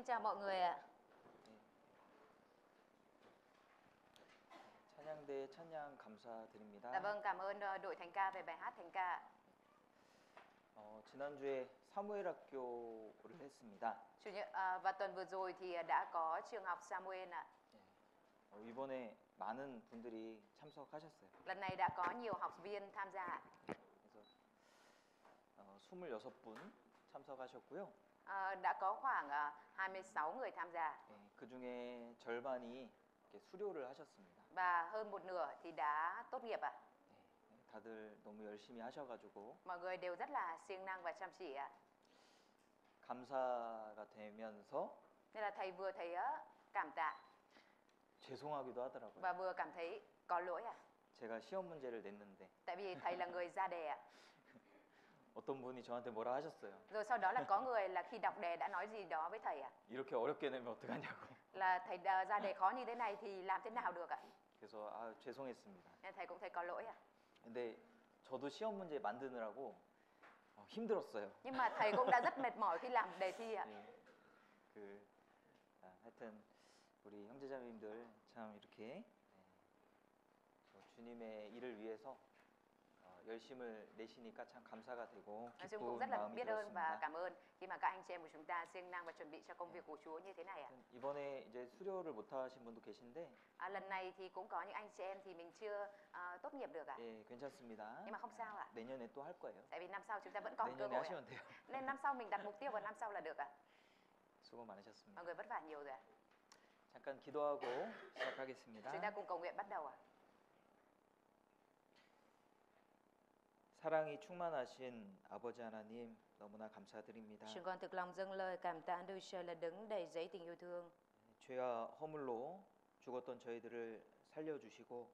Xin chào mọi người ạ. 찬양대 찬양 감사드립니다. Dạ vâng, cảm ơn đội thánh ca về bài hát thánh ca. 지난주에 사무엘 학교를 했습니다. Và tuần vừa rồi thì đã có trường học Samuel ạ. 이번에 많은 분들이 참석하셨어요. Lần này đã có nhiều học viên tham gia ạ. 그래서 26분 참석하셨고요. Đã có khoảng 26 người tham gia. 그 중에 절반이 이렇게 수료를 하셨습니다. Và hơn một nửa thì đã tốt nghiệp ạ. 다들 너무 열심히 하셔가지고 Mọi người đều rất là siêng năng và chăm chỉ ạ. 감사가 되면서 Nên là thầy vừa thấy cảm tạ 죄송하기도 하더라고요. và vừa cảm thấy có lỗi ạ. 제가 시험 문제를 냈는데 Tại vì thầy là người ra đề ạ. 어떤 분이 저한테 뭐라 하셨어요. Rồi sau đó là có người là khi đọc đề đã nói gì đó với thầy ạ. 이렇게 어렵게 내면 어떡하냐고. Là thầy ra đề khó như thế này thì làm thế nào được ạ. 그래서 죄송했습니다. Nên thầy cũng thấy có lỗi ạ. 근데 저도 시험 문제 만드느라고 힘들었어요. Nhưng mà thầy cũng đã rất mệt mỏi khi làm đề thi ạ. 하여튼 우리 형제자매님들 참 이렇게 주님의 일을 위해서 열심을 내시니까 참 감사가 되고 Nói chung cũng 기쁜 rất là 마음이 biết ơn và 들었습니다. cảm ơn khi mà các anh chị em của chúng ta siêng năng và chuẩn bị cho công việc của Chúa như thế này ạ. 이번에 이제 수료를 못 하신 분도 계신데 Lần này thì cũng có những anh chị em thì mình chưa tốt nghiệp được ạ. 예, 괜찮습니다. Nhưng mà không sao ạ. 내년에 또 할 거예요. Tại vì năm sau chúng ta vẫn còn cơ 내년에 hội ạ. 하시면 돼요. Nên năm sau mình đặt mục tiêu vào năm sau là được ạ. 수고 많으셨습니다. Mọi người vất vả nhiều rồi ạ. 잠깐 기도하고 시작하겠습니다. Chúng ta cùng cầu nguyện bắt đầu ạ. 사랑이 충만하신 아버지 하나님 너무나 감사드립니다. Chúng con thực lòng dâng lời cảm tạ Đức Trời là đấng đầy dẫy tình yêu thương. 죄와 허물로 죽었던 저희들을 살려주시고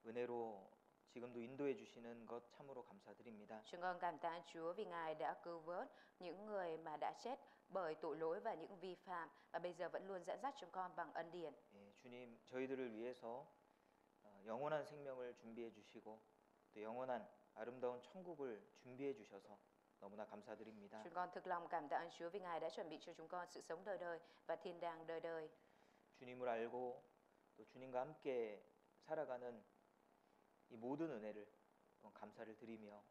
은혜로 지금도 인도해 주시는 것 참으로 감사드립니다. Chúng con cảm tạ Chúa vì Ngài đã cứu vớt những người mà đã chết bởi tội lỗi và những vi phạm và bây giờ vẫn luôn dẫn dắt chúng con bằng ân điển. 주님 저희들을 위해서 영원한 생명을 준비해 주시고 또 영원한 아름다운 천국을 준비해 주셔서 너무나 감사드립니다. Chúng con thực lòng cảm tạ ơn Chúa vì Ngài đã chuẩn bị cho chúng con sự sống đời đời và thiên đàng đời đời. 주님을 알고 또 주님과 함께 살아가는 이 모든 은혜를 감사를 드리며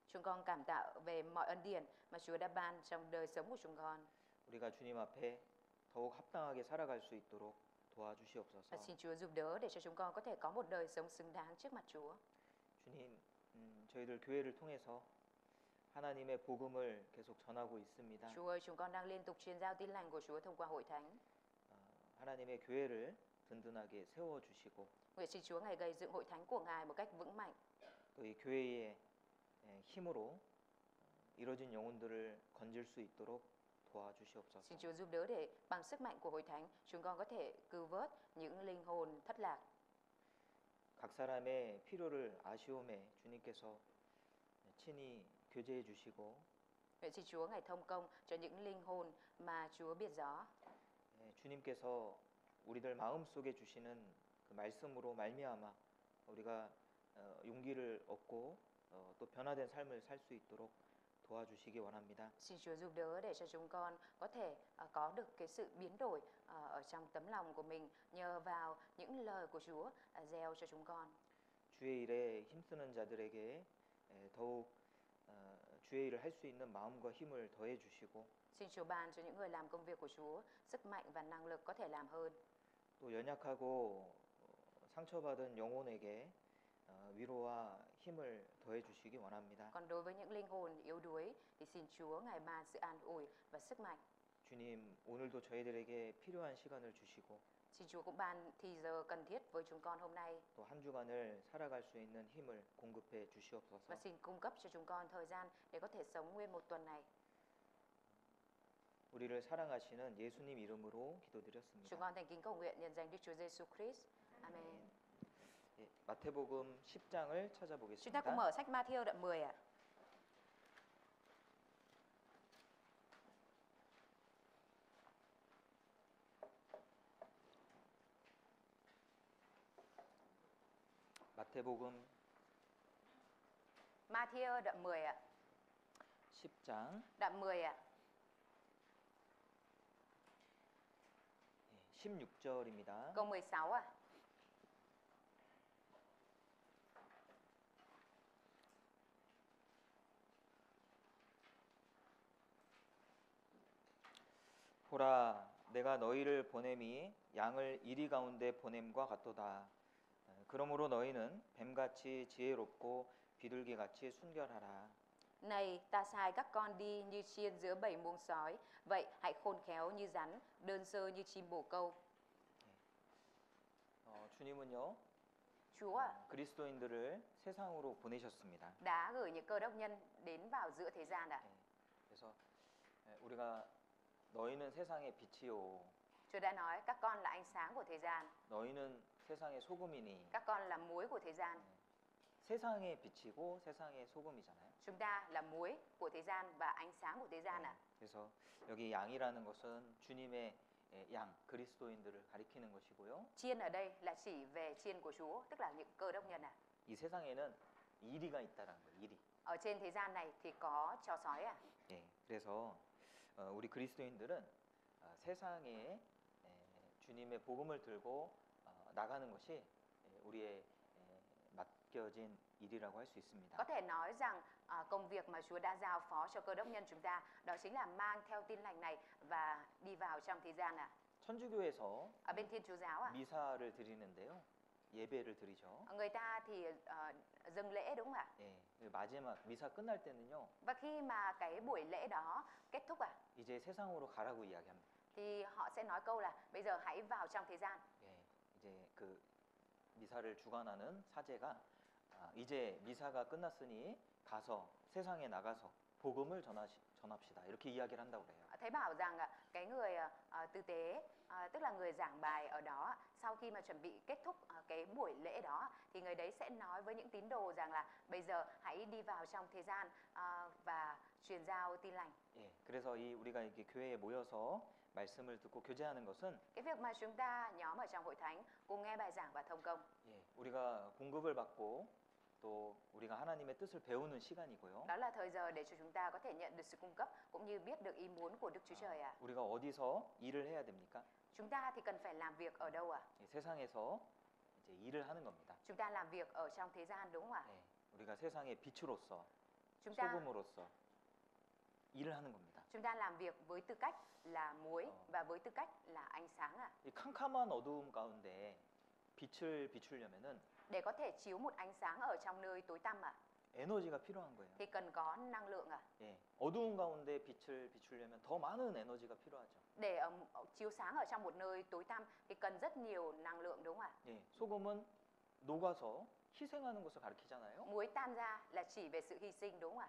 Chúng con cảm tạ về mọi ân điển mà Chúa đã ban trong đời sống của chúng con. 우리가 주님 앞에 더욱 합당하게 살아갈 수 있도록 도와주시옵소서. Và xin Chúa giúp đỡ để cho chúng con có thể có một đời sống xứng đáng trước mặt Chúa. 주님, 저희들 교회를 통해서 하나님의 복음을 계속 전하고 있습니다. Chúa ơi, chúng con đang liên tục truyền giao tin lành của Chúa thông qua hội thánh. 하나님의 교회를 든든하게 세워 주시고 Nguyện xin Chúa Ngài gây dựng hội thánh của Ngài một cách vững mạnh. 또 이 교회의 힘으로 이루어진 영혼들을 건질 수 있도록 도와주시옵소서. Xin Chúa giúp đỡ để bằng sức mạnh của hội thánh chúng con có thể cứu vớt những linh hồn thất lạc. 각 사람의 필요를 아시오매 주님께서 친히 교제해 주시고 Nguyện xin Chúa Ngài thông công cho những linh hồn mà Chúa biết rõ. 주님께서 우리들 마음속에 주시는 그 말씀으로 말미암아 우리가 용기를 얻고 또 변화된 삶을 살 수 있도록 도와주시기 원합니다. Xin Chúa giúp đỡ để cho chúng con có thể có được cái sự biến đổi ở trong tấm lòng của mình nhờ vào những lời của Chúa gieo cho chúng con. 주의 일에 힘쓰는 자들에게 더욱 주의 일을 할 수 있는 마음과 힘을 더해 주시고 Xin Chúa ban cho những người làm công việc của Chúa sức mạnh và năng lực có thể làm hơn. 또 연약하고 상처받은 영혼에게 위로와 힘을 더해 주시기 원합니다. Còn đối với những linh hồn yếu đuối thì xin Chúa Ngài ban sự an ủi và sức mạnh. 주님, 오늘도 저희들에게 필요한 시간을 주시고 Xin Chúa cũng ban thì giờ cần thiết với chúng con hôm nay. 또 한 주간을 살아갈 수 있는 힘을 공급해 주시옵소서. Và xin cung cấp cho chúng con thời gian để có thể sống nguyên một tuần này. 우리를 사랑하시는 예수님 이름으로 기도드렸습니다. Chúng con thành kính cầu nguyện nhân danh Đức Chúa Giêsu Christ. Amen. 마태복음 10장을 Chúng ta cùng 찾아보겠습니다. mở sách Ma-thi-ơ đoạn 10 ạ. 마태복음 Ma-thi-ơ đoạn 10 ạ. 10장 Đoạn 10 ạ. 16절입니다. Câu 16 à. 보라, 내가 너희를 보냄이 양을 이리 가운데 보냄과 같도다. 그러므로 너희는 뱀같이 지혜롭고 비둘기같이 순결하라. Này, ta sai các con đi như chiên giữa bầy muông sói. Vậy hãy khôn khéo như rắn, đơn sơ như chim bồ câu. 주님은요, Chúa à, 그리스도인들을 세상으로 보내셨습니다. đã gửi những cơ đốc nhân đến vào giữa thế gian ạ. 그래서 우리가 너희는 세상의 빛이요, Chúa đã nói các con là ánh sáng của thế gian, 너희는 세상의 소금이니. các con là muối của thế gian. 세상의 빛이고 세상의 소금이잖아요. Chúng ta là muối của thế gian và ánh sáng của thế gian ạ. 그래서 여기 양이라는 것은 주님의 양, 그리스도인들을 가리키는 것이고요. Chiên ở đây là chỉ về chiên của Chúa, tức là những cơ đốc nhân ạ. 이 세상에는 이리가 있다라는 거예요. 이리. Ở trên thế gian này thì có chó sói ạ. 예, 그래서 우리 그리스도인들은 세상에 주님의 복음을 들고 나가는 것이 우리의 맡겨진 일이라고 할 수 있습니다. Có thể nói rằng công việc mà Chúa đã giao phó cho cơ đốc nhân chúng ta đó chính là mang theo tin lành này và đi vào trong thế gian ạ. 천주교에서 Ở bên Thiên Chúa giáo ạ, 미사를 드리는데요. 예배를 드리죠. người ta thì dâng lễ đúng không ạ? 예, 그 마지막 미사 끝날 때는요. Và khi mà cái buổi lễ đó kết thúc ạ, 이제 세상으로 가라고 이야기합니다. thì họ sẽ nói câu là bây giờ hãy vào trong thế gian. 예, 이제 그 미사를 주관하는 사제가 이제 미사가 끝났으니 가서 세상에 나가서 복음을 전합시다. 이렇게 이야기를 한다고 그래요. Thấy bảo rằng cái người tư tế, tức là người giảng bài ở đó, sau khi mà chuẩn bị kết thúc cái buổi lễ đó thì người đấy sẽ nói với những tín đồ rằng là bây giờ hãy đi vào trong thế gian và truyền giao tin lành. 예, 그래서 우리가 이렇게 교회에 모여서 말씀을 듣고 교제하는 것은 Cái việc mà chúng ta nhóm ở trong hội thánh cùng nghe bài giảng và thông công, 예, 우리가 공급을 받고 또 우리가 하나님의 뜻을 배우는 시간이고요. đó là thời giờ để cho chúng ta có thể nhận được sự cung cấp cũng như biết được ý muốn của Đức Chúa Trời ạ. 우리가 어디서 일을 해야 됩니까? Chúng ta thì cần phải làm việc ở đâu ạ? 예, 세상에서 이제 일을 하는 겁니다. Chúng ta làm việc ở trong thế gian đúng không ạ? 예, 우리가 세상의 빛으로서 Chúng ta 소금으로서 일을 하는 겁니다. chúng ta làm việc với tư cách là muối và với tư cách là ánh sáng ạ. 이 캄캄한 어두움 가운데 빛을 비추려면은 Để có thể chiếu một ánh sáng ở trong nơi tối tăm ạ, 에너지가 필요한 거예요. thì cần có năng lượng ạ. 예, 어두운 가운데 빛을 비추려면 더 많은 에너지가 필요하죠. Để chiếu sáng ở trong một nơi tối tăm thì cần rất nhiều năng lượng đúng không ạ? 예, 소금은 녹아서 희생하는 것을 가리키잖아요. Muối tan ra là chỉ về sự hy sinh đúng không ạ?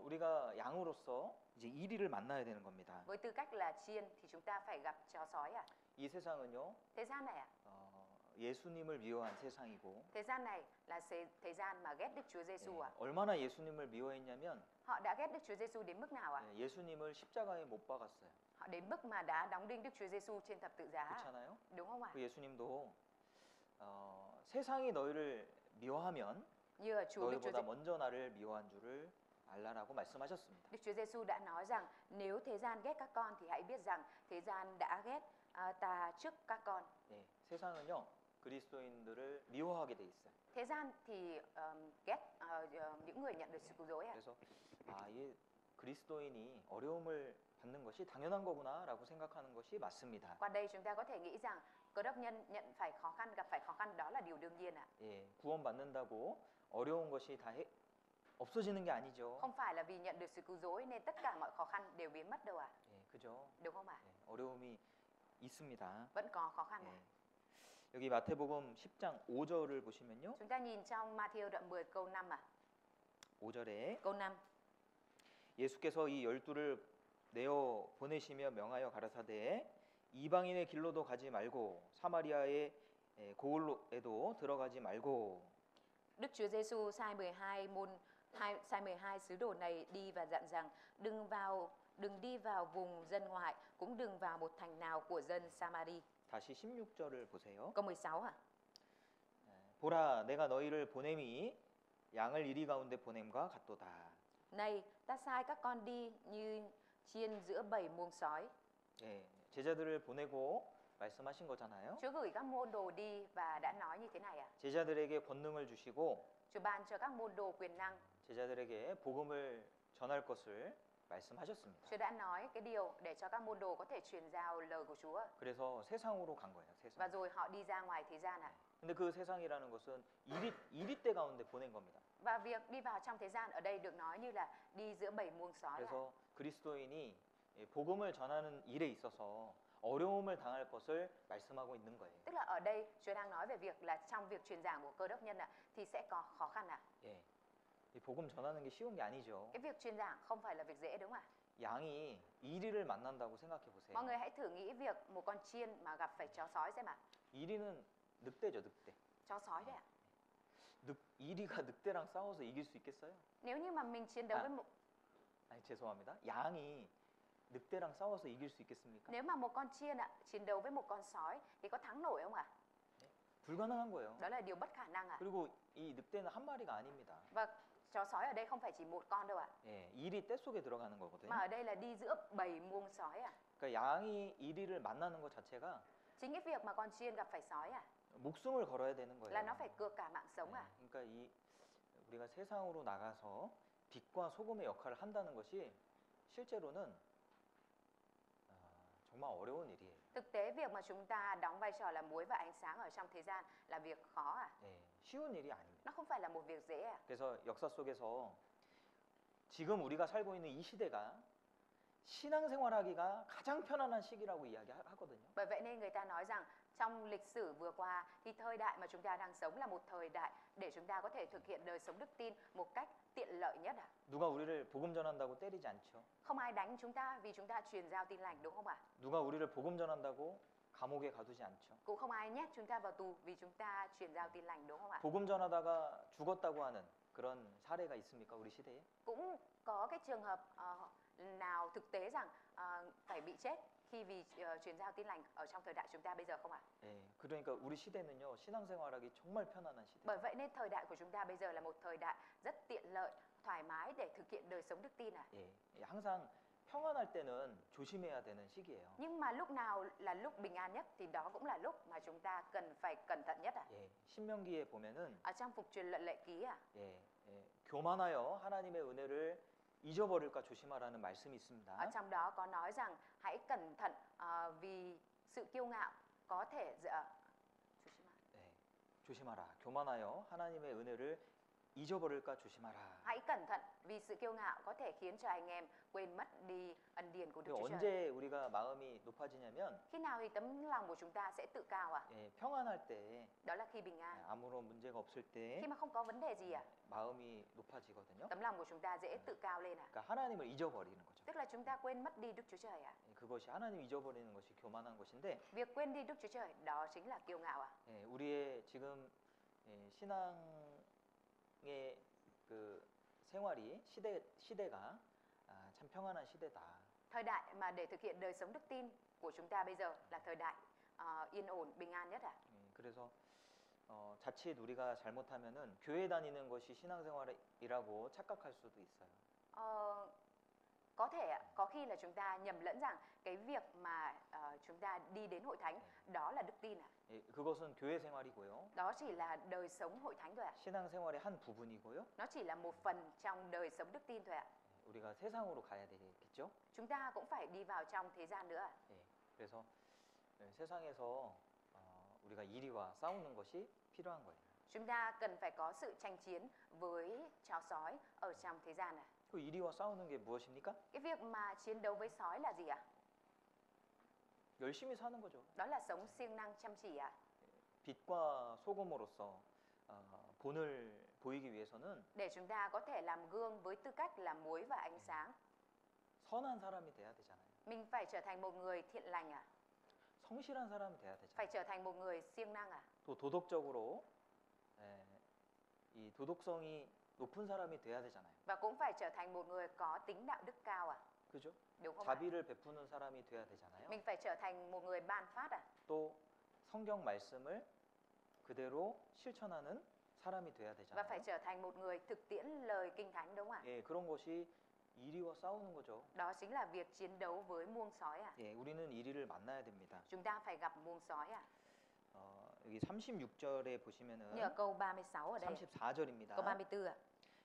우리가 양으로서 이제 이리를 만나야 되는 겁니다. Với tư cách là chiên thì chúng ta phải gặp chó sói ạ. 이 세상은요, Thế gian này ạ, 예수님을 미워한 세상이고, thế gian này là thế gian mà ghét Đức Chúa Giêsu ạ. 얼마나 예수님을 미워했냐면 Họ đã ghét Đức Chúa Giêsu đến mức nào ạ? 예수님을 십자가에 못 박았어요. Họ đến mức mà đã đóng đinh Đức Chúa Giêsu trên thập tự giá, 그렇잖아요. đúng không ạ? 그 예수님도 세상이 너희를 미워하면 Như là Đức Chúa 너희보다 먼저 나를 미워한 줄을 알라라고 말씀하셨습니다. Đức Chúa Giêsu đã nói rằng nếu thế gian ghét các con thì hãy biết rằng thế gian đã ghét ta trước các con. 예, 세상은요 그리스도인들을 미워하게 돼 있어요. Thế gian thì ghét những người nhận được sự cứu rỗi ạ. 그래서 이 그리스도인이 어려움을 받는 것이 당연한 거구나라고 생각하는 것이 맞습니다. Qua đây chúng ta có thể nghĩ rằng cơ đốc nhân nhận phải khó khăn, gặp phải khó khăn đó là điều đương nhiên ạ. 예, 구원 받는다고 어려운 것이 다 없어지는 게 아니죠. Không phải là vì nhận được sự cứu rỗi nên tất cả mọi khó khăn đều biến mất đâu ạ. 예, 그죠? Đúng không ạ? 예, 어려움이 있습니다. Vẫn có khó khăn ạ. 예. 여기 마태복음 10장 5절을 보시면요. Chúng ta nhìn trong Matthew đoạn 10 câu 5 ạ. 5절에 Câu 5. 예수께서 이 12를 내어 보내시며 명하여 가라사대 이방인의 길로도 가지 말고 사마리아의 고을에도 들어가지 말고. Đức Chúa Giêsu sai 12 sứ đồ này đi và dặn rằng đừng đi vào vùng dân ngoại, cũng đừng vào một thành nào của dân Samari. 다시 16절을 보세요. Câu 16 ạ. 보라 내가 너희를 보냄이 양을 이리 가운데 보냄과 같도다. Này, ta sai các con đi như chiên giữa bầy muông sói. 예, 제자들을 보내고 말씀하신 거잖아요. Chúa gửi các môn đồ đi và đã nói như thế này à? 제자들에게 권능을 주시고 Chúa ban cho các môn đồ quyền năng. 제자들에게 복음을 전할 것을 말씀하셨습니다. Chúa đã nói cái điều để cho các môn đồ có thể truyền giao lời của Chúa. 그래서 세상으로 간 거예요. 세상. Và rồi họ đi ra ngoài thế gian à? 근데 그 세상이라는 것은 이리때 가운데 보낸 겁니다. Và việc đi vào trong thế gian ở đây được nói như là đi giữa bầy muông sói. 그래서 그리스도인이 복음을 전하는 일에 있어서 어려움을 당할 것을 말씀하고 있는 거예요. Tức là ở đây Chúa đang nói về việc là trong việc truyền giảng của Cơ Đốc nhân thì sẽ có khó khăn à? 예, 이 복음 전하는 게 쉬운 게 아니죠. Cái việc truyền giảng không phải là việc dễ đúng không ạ? 양이 이리를 만난다고 생각해 보세요. Mọi người hãy thử nghĩ việc một con chiên mà gặp phải chó sói xem ạ. 이리는 늑대죠, 늑대. Chó sói đấy ạ. 이리가 늑대랑 싸워서 이길 수 있겠어요? Nếu như mà mình chiến đấu với một 아니 죄송합니다. 양이 늑대랑 싸워서 이길 수 있겠습니까? nếu mà một con chiên chiến đấu với một con sói thì có thắng nổi không ạ? 불가능한 거예요. Đó là điều bất khả năng ạ. 그리고 이 늑대는 한 마리가 아닙니다. Và chó sói ở đây không phải chỉ một con đâu ạ. 예, 이리 떼 속에 들어가는 거거든요. Mà ở đây là đi giữa bầy muông sói ạ. 그러니까 양이 이리를 만나는 것 자체가 Chính cái việc mà con chiên gặp phải sói 목숨을 걸어야 되는 거예요. là nó phải cược cả mạng sống 네, ạ. 그러니까 우리가 세상으로 나가서 빛과 소금의 역할을 한다는 것이 실제로는 정말 어려운 일이에요. Thực tế việc mà chúng ta đóng vai trò là muối và ánh sáng ở trong thế gian là việc khó ạ. 네, 쉬운 일이 아닙니다. Nó không phải là một việc dễ ạ. 그래서 역사 속에서 지금 우리가 살고 있는 이 시대가 신앙생활하기가 가장 편안한 시기라고 이야기하거든요. Bởi vậy nên người ta nói rằng trong lịch sử vừa qua thì thời đại mà chúng ta đang sống là một thời đại để chúng ta có thể thực hiện đời sống đức tin một cách tiện lợi nhất ạ. 누가 우리를 복음 전한다고 때리지 않죠. Không ai đánh chúng ta vì chúng ta truyền giao tin lành đúng không ạ? 누가 우리를 복음 전한다고 감옥에 가두지 않죠. Cũng không ai nhét chúng ta vào tù vì chúng ta truyền giao tin lành đúng không ạ? 복음 전하다가 죽었다고 하는 그런 사례가 있습니까, 우리 시대에? Cũng có cái trường hợp nào thực tế rằng phải bị chết khi vì truyền giao tin lành ở trong thời đại chúng ta bây giờ không ạ? 예, 그러니까 우리 시대는요 신앙생활하기 정말 편안한 시대. Bởi vậy nên thời đại của chúng ta bây giờ là một thời đại rất tiện lợi, thoải mái để thực hiện đời sống đức tin ạ. 예, 항상 평안할 때는 조심해야 되는 시기예요. Nhưng mà lúc nào là lúc bình an nhất thì đó cũng là lúc mà chúng ta cần phải cẩn thận nhất ạ. 예, 신명기에 보면은 Ở trong phục truyền luận lệ ký 예, 교만하여 하나님의 은혜를 잊어버릴까 조심하라는 말씀이 있습니다. ở trong đó có nói rằng hãy cẩn thận vì sự kiêu ngạo có thể 네, 조심하라. 교만하여 하나님의 은혜를 잊어버릴까 조심하라. hãy cẩn thận vì sự kiêu ngạo có thể khiến cho anh em quên mất đi ân điển của Đức Chúa Trời. 언제 우리가 마음이 높아지냐면 Khi nào thì tấm lòng của chúng ta sẽ tự cao ạ? 예, 평안할 때 Đó là khi bình an. 아무런 문제가 없을 때 Khi mà không có vấn đề gì 마음이 높아지거든요. tấm lòng của chúng ta dễ tự cao lên 그러니까 하나님을 잊어버리는 거죠. Tức là chúng ta quên mất đi Đức Chúa Trời 그것이 하나님 잊어버리는 것이 교만한 것인데 Việc quên đi Đức Chúa Trời đó chính là kiêu ngạo 예, 우리의 지금 신앙의 그 생활이 시대가 참 평안한 시대다. Thời đại mà để thực hiện đời sống đức tin của chúng ta bây giờ là thời đại yên ổn, bình an nhất 그래서 자칫 우리가 잘못하면은 교회 다니는 것이 신앙생활이라고 착각할 수도 있어요. Có thể có khi là chúng ta nhầm lẫn rằng cái việc mà chúng ta đi đến hội thánh đó là đức tin 예, 그것은 교회 생활이고요. Đó chỉ là đời sống hội thánh thôi 신앙생활의 한 부분이고요. Nó chỉ là một phần trong đời sống đức tin thôi 우리가 세상으로 가야 되겠죠? Chúng ta cũng phải đi vào trong thế gian nữa 예, 그래서 세상에서 우리가 이리와 싸우는 것이 필요한 거예요. Chúng ta cần phải có sự tranh chiến với chó sói ở trong thế gian 그 이리와 싸우는 게 무엇입니까? Cái việc mà chiến đấu với sói là gì 열심히 사는 거죠. Đó là sống siêng năng chăm chỉ 빛과 소금으로서 본을 보이기 위해서는 Để chúng ta có thể làm gương với tư cách là muối và ánh sáng 선한 사람이 돼야 되잖아요. Mình phải trở thành một người thiện lành 성실한 사람이 돼야 되잖아요. Phải trở thành một người siêng năng 또 도덕적으로 이 도덕성이 높은 사람이 돼야 되잖아요. Và cũng phải trở thành một người có tính đạo đức cao 그죠? Đúng không ạ? 자비를 베푸는 사람이 돼야 되잖아요. Mình phải trở thành một người ban phát 또 성경 말씀을 그대로 실천하는 사람이 돼야 Và phải 되잖아요. trở thành một người thực tiễn lời Kinh Thánh đúng không ạ? 예, 그런 것이 이리와 싸우는 거죠. Đó chính là việc chiến đấu với muông sói à. 예, 우리는 이리를 만나야 됩니다. Chúng ta phải gặp muông sói à. 여기 36절에 Như ở 보시면은 câu 36 ở đây. 34절입니다. Câu 34 ạ.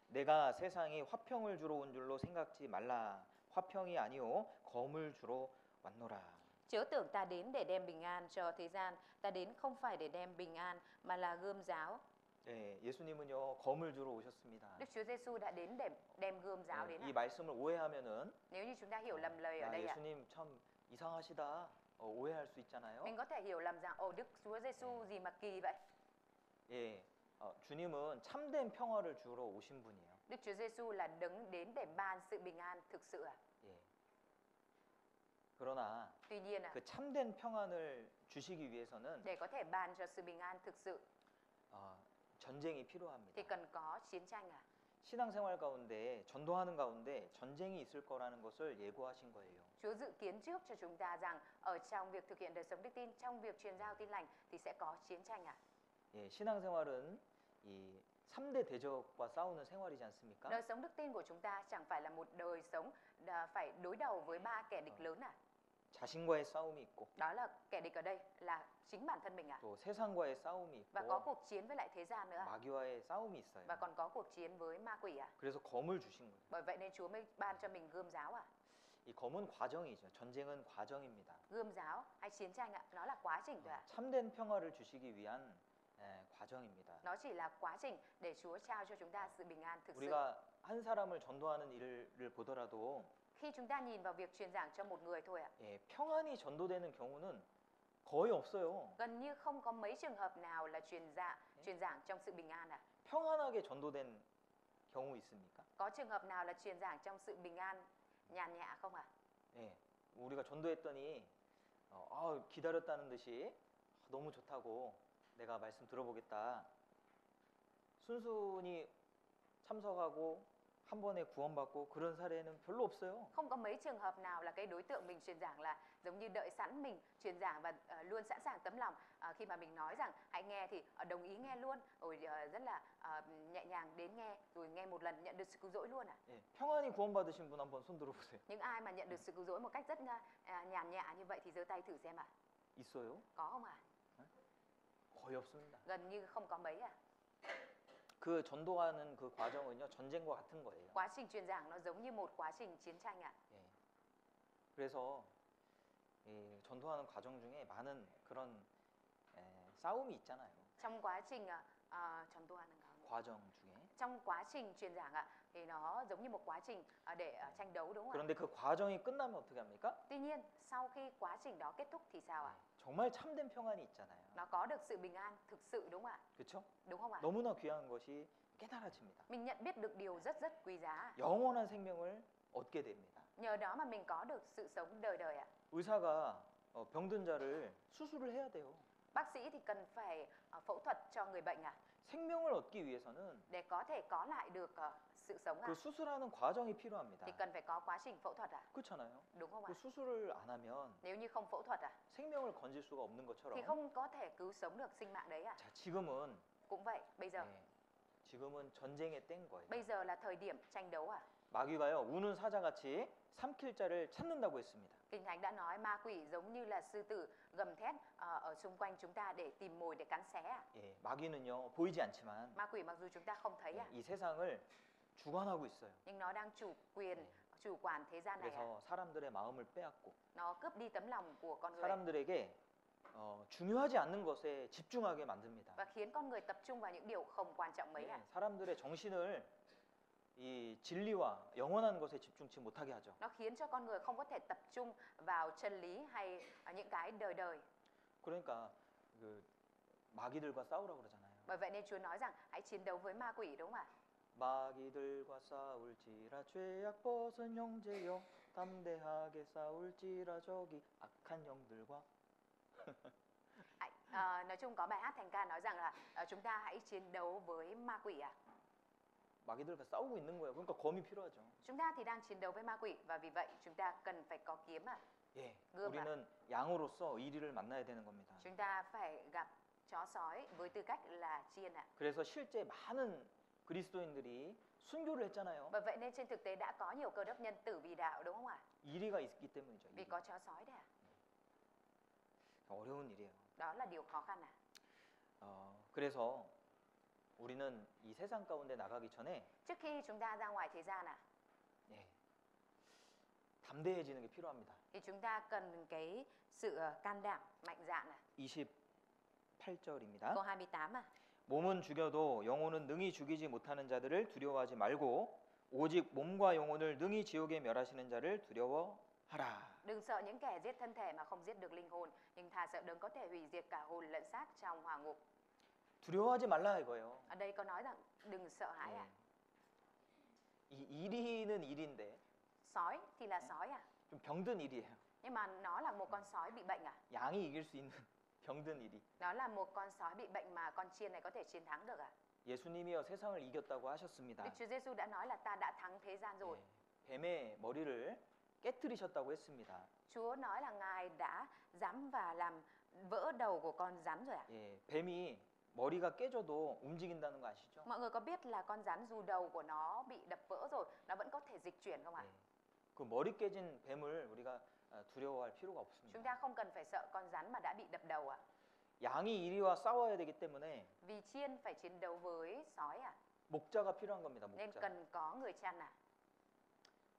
내가 세상에 화평을 주러 온 줄로 생각지 말라. 화평이 아니요 검을 주러 왔노라. Chớ tưởng ta đến để đem bình an cho thế gian, ta đến không phải để đem bình an mà là gươm giáo. 예, 예수님은요 검을 주러 오셨습니다. Đức Chúa Giêsu đã đến để đem gươm giáo đến 이 ạ. 말씀을 오해하면은 Nếu như chúng ta hiểu lầm lời ở 야, đây ạ, 예수님 참 이상하시다. 오해할 수 있잖아요. mình có thể hiểu lầm rằng ồ Đức Chúa Giêsu gì mà kỳ vậy. 예, 주님은 참된 평화를 주러 오신 분이에요. Đức Chúa Giêsu là đấng đến để ban sự bình an thực sự ạ. 예. 그러나 Tuy nhiên ạ, 그 참된 평안을 주시기 위해서는 để có thể ban cho sự bình an thực sự 전쟁이 필요합니다. thì cần có chiến tranh ạ. 신앙생활 가운데 전도하는 가운데 전쟁이 있을 거라는 것을 예고하신 거예요. Chúa dự kiến trước cho chúng ta rằng ở trong việc thực hiện đời sống đức tin, trong việc truyền giao tin lành thì sẽ có chiến tranh ạ. 예, 신앙생활은 이 3대 대적과 싸우는 생활이지 않습니까? Đời sống đức tin của chúng ta chẳng phải là một đời sống phải đối đầu với ba kẻ địch lớn à. 자신과의 싸움이 있고 Đó là kẻ địch ở đây là chính bản thân mình ạ. 또 세상과의 싸움이 Và có 있고 cuộc chiến với lại thế gian nữa ạ. 마귀와의 싸움이 있어요. Và còn có cuộc chiến với ma quỷ ạ. 그래서 검을 주신 거예요. Bởi vậy nên Chúa mới ban cho mình gươm giáo ạ. 이 검은 과정이죠. 전쟁은 과정입니다. Gươm giáo hay chiến tranh ạ, nó là quá trình thôi ạ. 참된 평화를 주시기 위한 과정입니다. Nó chỉ là quá trình để Chúa trao cho chúng ta sự bình an thực sự. 우리가 한 사람을 전도하는 일을 보더라도 Khi chúng ta nhìn vào việc truyền giảng cho một người thôi ạ, 예, 평안이 전도되는 경우는 거의 없어요. gần như không có mấy trường hợp nào là truyền giảng trong sự bình an ạ. 평안하게 전도된 경우 있습니까? Có trường hợp nào là truyền giảng trong sự bình an nhàn nhã không ạ? 예, 우리가 전도했더니 기다렸다는 듯이 너무 좋다고 내가 말씀 들어보겠다. 순순히 참석하고 한 번에 구원받고 그런 사례는 별로 없어요. Không có mấy trường hợp nào là cái đối tượng mình truyền giảng là giống như đợi sẵn mình truyền giảng và luôn sẵn sàng tấm lòng khi mà mình nói rằng hãy nghe thì đồng ý nghe luôn, rồi rất là nhẹ nhàng đến nghe, rồi nghe một lần nhận được sự cứu rỗi luôn ạ. 예, 평안히 구원받으신 분 한번 손 들어보세요. Những ai mà nhận được sự cứu rỗi một cách rất nhàn nhã như vậy thì giơ tay thử xem ạ. 있어요? Có không ạ? 거의 없습니다. Gần như không có mấy ạ. 그 전도하는 그 과정은요 전쟁과 같은 거예요. Quá trình truyền giảng nó giống như một quá trình chiến tranh ạ. 예. 그래서 이 전도하는 과정 중에 많은 그런 싸움이 있잖아요. Trong quá trình 전도하는 과정 중에. trong quá trình truyền giảng ạ thì nó giống như một quá trình để tranh đấu đúng không ạ? 그런데 그 과정이 끝나면 어떻게 합니까? Tuy nhiên sau khi quá trình đó kết thúc thì sao ạ? 정말 참된 평안이 있잖아요. Nó có được sự bình an thực sự đúng không ạ? 그렇죠? Đúng không ạ? 너무나 귀한 것이 깨달아집니다. Mình nhận biết được điều rất rất quý giá. 영원한 생명을 얻게 됩니다. Nhờ đó mà mình có được sự sống đời đời ạ. 의사가 병든 자를 수술을 해야 돼요. Bác sĩ thì cần phải phẫu thuật cho người bệnh ạ. 생명을 얻기 위해서는 Để có thể có lại được sự sống ạ. 그 수술하는 과정이 필요합니다. Thì cần phải có quá trình phẫu thuật ạ. 그렇잖아요. Đúng không ạ? 그 수술을 안 하면 Nếu như không phẫu thuật ạ 생명을 건질 수가 없는 것처럼. thì không có thể cứu sống được sinh mạng đấy ạ. 자, 지금은 Cũng vậy, bây giờ 지금은 전쟁의 때인 거예요. bây giờ là thời điểm tranh đấu ạ. 마귀가요 우는 사자같이 삼킬 자를 찾는다고 했습니다. Kinh Thánh đã nói ma quỷ giống như là sư tử gầm thét ở xung quanh chúng ta để tìm mồi để cắn xé ạ. 예, 마귀는요 보이지 않지만 Ma quỷ mặc dù chúng ta không thấy ạ, 이 세상을 주관하고 있어요. nhưng nó đang chủ quản thế gian này ạ. 그래서 사람들의 마음을 빼앗고 Nó cướp đi tấm lòng của con người 사람들에게 중요하지 않는 것에 집중하게 만듭니다. và khiến con người tập trung vào những điều không quan trọng mấy ạ. 사람들의 정신을 이 진리와 영원한 것에 집중치 못하게 하죠. Nó khiến cho con người không có thể tập trung vào chân lý hay những cái đời đời. 그러니까 그 마귀들과 싸우라고 그러잖아요. Bởi vậy nên Chúa nói rằng hãy chiến đấu với ma quỷ đúng không ạ? 마귀들과 싸울지라 죄악 벗은 형제여 담대하게 싸울지라 저기 악한 영들과 Nói chung có bài hát thành ca nói rằng là chúng ta hãy chiến đấu với ma quỷ ạ. 마귀들과 싸우고 있는 거예요. 그러니까 검이 필요하죠. Chúng ta thì đang chiến đấu với ma quỷ và vì vậy chúng ta cần phải có kiếm ạ. 예, gươm ạ. 우리는 양으로서 의리를 만나야 되는 겁니다. Chúng ta phải gặp chó sói với tư cách là chiên ạ. 그래서 실제 많은 그리스도인들이 순교를 했잖아요. Bởi vậy nên trên thực tế đã có nhiều cơ đốc nhân tử vì đạo đúng không ạ? 이리가 있기 때문이죠. Vì 이리. có chó sói đấy ạ. 어려운 일이에요. Đó là điều khó khăn ạ. 그래서 우리는 이 세상 가운데 나가기 전에 Trước khi chúng ta ra ngoài thế gian ạ, 예, 담대해지는 게 필요합니다. thì chúng ta cần cái sự can đảm, mạnh dạn ạ. 28절입니다. Câu 28 ạ. 몸은 죽여도 영혼은 능히 죽이지 못하는 자들을 두려워하지 말고 오직 몸과 영혼을 능히 지옥에 멸하시는 자를 두려워하라. Đừng sợ những kẻ giết thân thể mà không giết được linh hồn, nhưng thà sợ đấng có thể hủy diệt cả hồn lẫn xác trong hỏa ngục. 두려워하지 말라 이거예요. Ở đây có nói rằng đừng sợ hãi ạ. 이 일이는 일인데 Sói thì là sói ạ. 좀 병든 일이에요. Nhưng mà nó là một con sói bị bệnh ạ. 양이 이길 수 있는 병든 일이. Nó là một con sói bị bệnh mà con chiên này có thể chiến thắng được ạ. 예수님이여 세상을 이겼다고 하셨습니다. Đức Chúa Giêsu đã nói là ta đã thắng thế gian rồi. 예, 뱀의 머리를 깨뜨리셨다고 했습니다. Chúa nói là Ngài đã giẫm và làm vỡ đầu của con rắn rồi ạ. 예, 뱀이 머리가 깨져도 움직인다는 거 아시죠? Mọi người có biết là con rắn dù đầu của nó bị đập vỡ rồi, nó vẫn có thể dịch chuyển không ạ? 예, 그 머리 깨진 뱀을 우리가 두려워할 필요가 Chúng 없습니다. ta không cần phải sợ con rắn mà đã bị đập đầu ạ. 양이 이리와 싸워야 되기 때문에 Vì chiên phải chiến đấu với sói ạ, 목자가 필요한 겁니다. nên 목자. cần có người chăn ạ.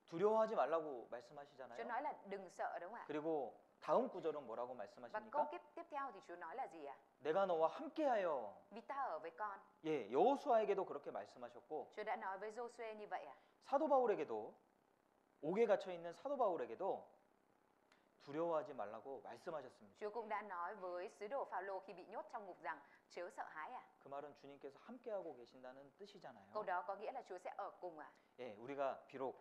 두려워하지 말라고 Chúa 말씀하시잖아요. nói là đừng sợ đúng không ạ? 그리고 다음 구절은 뭐라고 Và 말씀하십니까? câu tiếp theo thì Chúa nói là gì ạ? 내가 너와 함께하여. Vì ta ở với con. 예, 여호수아에게도 그렇게 말씀하셨고 Chúa đã nói với Giô-suê như vậy ạ. 사도 바울에게도 옥에 갇혀 있는 사도 바울에게도 두려워하지 말라고 말씀하셨습니다. Chúa cũng đã nói với sứ đồ Phao-lô khi bị nhốt trong ngục rằng chớ sợ hãi ạ. 그 말은 주님께서 함께하고 계신다는 Câu 뜻이잖아요. đó có nghĩa là Chúa sẽ ở cùng ạ. 예, 우리가 비록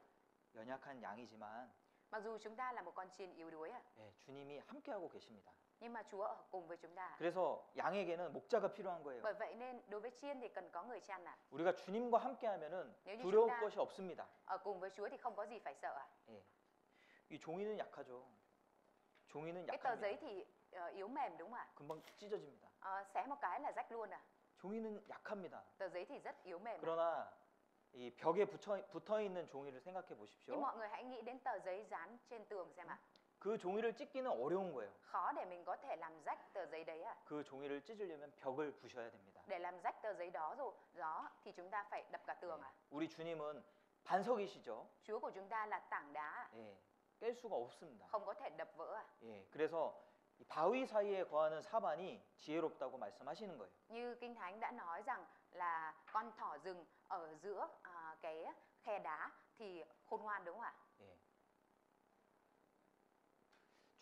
연약한 양이지만 Mặc dù chúng ta là một con chiên yếu đuối ạ, 예, 주님이 함께하고 계십니다. nhưng mà Chúa ở cùng với chúng ta. 그래서 양에게는 목자가 필요한 거예요. Bởi vậy nên đối với chiên thì cần có người chăn ạ. 우리가 주님과 함께하면은 nếu như 두려울 chúng ta 것이 없습니다. ở cùng với Chúa thì không có gì phải sợ ạ. 예. 이 종이는 약하죠. 종이는 Cái tờ giấy 약합니다. thì yếu mềm đúng không ạ? 금방 찢어집니다. Xé một cái là rách luôn ạ. 종이는 약합니다. Tờ giấy thì rất yếu mềm ạ. 그러나 이 벽에 붙어 있는 종이를 생각해 Nhưng 보십시오. mọi người hãy nghĩ đến tờ giấy dán trên tường xem ạ. 그 종이를 찢기는 어려운 거예요. Khó để mình có thể làm rách tờ giấy đấy ạ. 그 종이를 찢으려면 벽을 부셔야 됩니다. Để làm rách tờ giấy đó rồi đó thì chúng ta phải đập cả tường ạ. 우리 주님은 반석이시죠. Chúa của chúng ta là tảng đá ạ, 예. 깰 수가 없습니다. không có thể đập vỡ ạ. 예. 그래서 이 바위 사이에 거하는 사반이 지혜롭다고 말씀하시는 거예요. Như Kinh Thánh đã nói rằng là con thỏ rừng ở giữa cái khe đá thì khôn ngoan đúng không ạ? 예.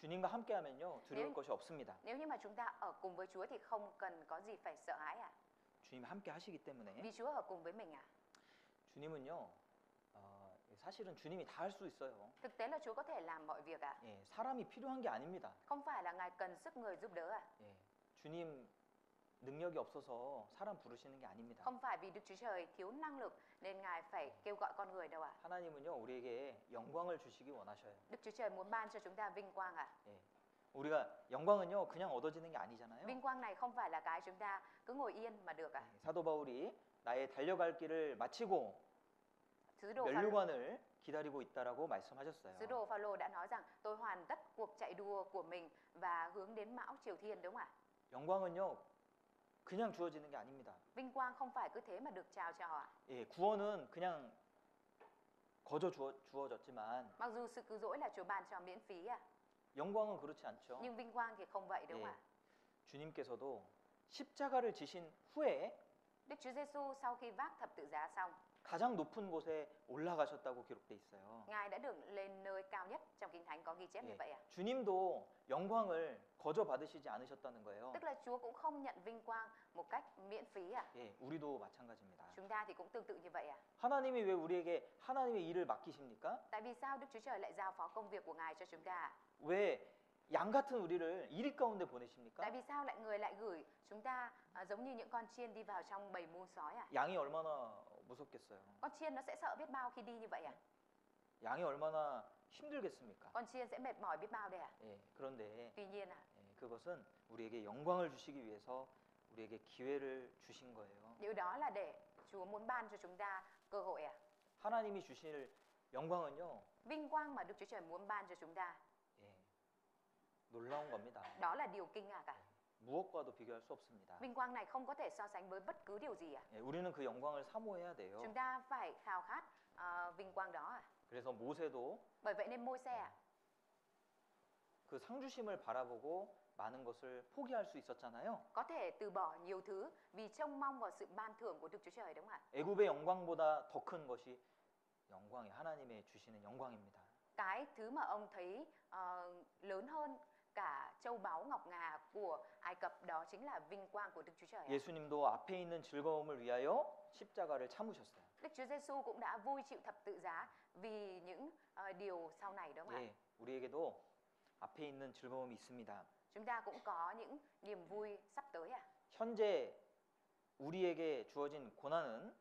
주님과 함께하면요 두려울 네. 것이 없습니다. Nếu như mà chúng ta ở cùng với Chúa thì không cần có gì phải sợ hãi ạ. 주님 함께 하시기 때문에 Vì Chúa ở cùng với mình ạ. 주님은요 사실은 주님이 다 할 수 있어요. Thực tế là Chúa có thể làm mọi việc ạ. 예, 사람이 필요한 게 아닙니다. Không phải là Ngài cần sức người giúp đỡ ạ. 예, 주님 능력이 없어서 사람 부르시는 게 아닙니다. Không phải vì Đức Chúa Trời thiếu năng lực nên Ngài phải kêu gọi con người đâu ạ. 하나님은요 우리에게 영광을 주시기 원하셔요. Đức Chúa Trời muốn ban cho chúng ta vinh quang ạ. 예, 우리가 영광은요 그냥 얻어지는 게 아니잖아요. Vinh quang này không phải là cái chúng ta cứ ngồi yên mà được ạ. 예, 사도 바울이 나의 달려갈 길을 마치고 Sứ đồ Phao- 면류관을 기다리고 있다라고 말씀하셨어요. Sứ đồ Phao-lô đã nói rằng tôi hoàn tất cuộc chạy đua của mình và hướng đến mão Triều Thiên đúng không ạ? 영광은요 그냥 주어지는 게 아닙니다. Vinh quang không phải cứ thế mà được trao cho ạ. 예, 구원은 그냥 거저 주어졌지만 Mặc dù sự cứu rỗi là Chúa ban cho miễn phí ạ, 영광은 그렇지 않죠. nhưng vinh quang thì không vậy đúng 예, không ạ? 주님께서도 십자가를 지신 후에 Đức Chúa Giêsu sau khi vác thập tự giá xong, 가장 높은 곳에 올라가셨다고 기록돼 있어요. Ngài đã được lên nơi cao nhất, trong Kinh Thánh có ghi chép như 예, vậy ạ. 주님도 영광을 거저 받으시지 않으셨다는 거예요. Tức là Chúa cũng không nhận vinh quang một cách miễn phí ạ. 예, 우리도 마찬가지입니다. Chúng ta thì cũng tương tự như vậy ạ. 하나님이 왜 우리에게 하나님의 일을 맡기십니까? Tại vì sao Đức Chúa Trời lại giao phó công việc của Ngài cho chúng ta ạ? 왜 양 같은 우리를 이리 가운데 보내십니까? Tại vì sao lại người lại gửi chúng ta giống như những con chiên đi vào trong bầy muôn sói ạ? 양이 얼마나 무섭겠어요. Con chiên nó sẽ sợ biết bao khi đi như vậy ạ. 양이 얼마나 힘들겠습니까? Con chiên sẽ mệt mỏi biết bao đây ạ. 예, 그런데 Tuy nhiên ạ, 그것은 우리에게 영광을 주시기 위해서 우리에게 기회를 주신 거예요. điều đó là để Chúa muốn ban cho chúng ta cơ hội à? 하나님이 주실 영광은요, Vinh quang mà Đức Chúa Trời muốn ban cho chúng ta, 예, 놀라운 겁니다. đó là điều kinh ngạc cả. 무엇과도 비교할 수 없습니다. Vinh quang này không có thể so sánh với bất cứ điều gì à? 예, 우리는 그 영광을 사모해야 돼요. Chúng ta phải khao khát vinh quang đó à? 그래서 모세도 Bởi vậy nên Môi-se à, 그 상주심을 바라보고 많은 것을 포기할 수 있었잖아요. có thể từ bỏ nhiều thứ vì trông mong vào sự ban thưởng của Đức Chúa Trời đúng không ạ? 애굽의 영광보다 더 큰 것이 영광이 하나님의 주시는 영광입니다. Cái thứ mà ông thấy lớn hơn cả châu báu ngọc ngà của Ai Cập đó chính là vinh quang của Đức Chúa Trời. 예수님도 앞에 있는 즐거움을 위하여 십자가를 참으셨어요. Đức Chúa Giêsu cũng đã vui chịu thập tự giá vì những điều sau này đúng không ạ? 예, 우리에게도 앞에 있는 즐거움이 있습니다. Chúng ta cũng có những niềm vui sắp tới à? 현재 우리에게 주어진 고난은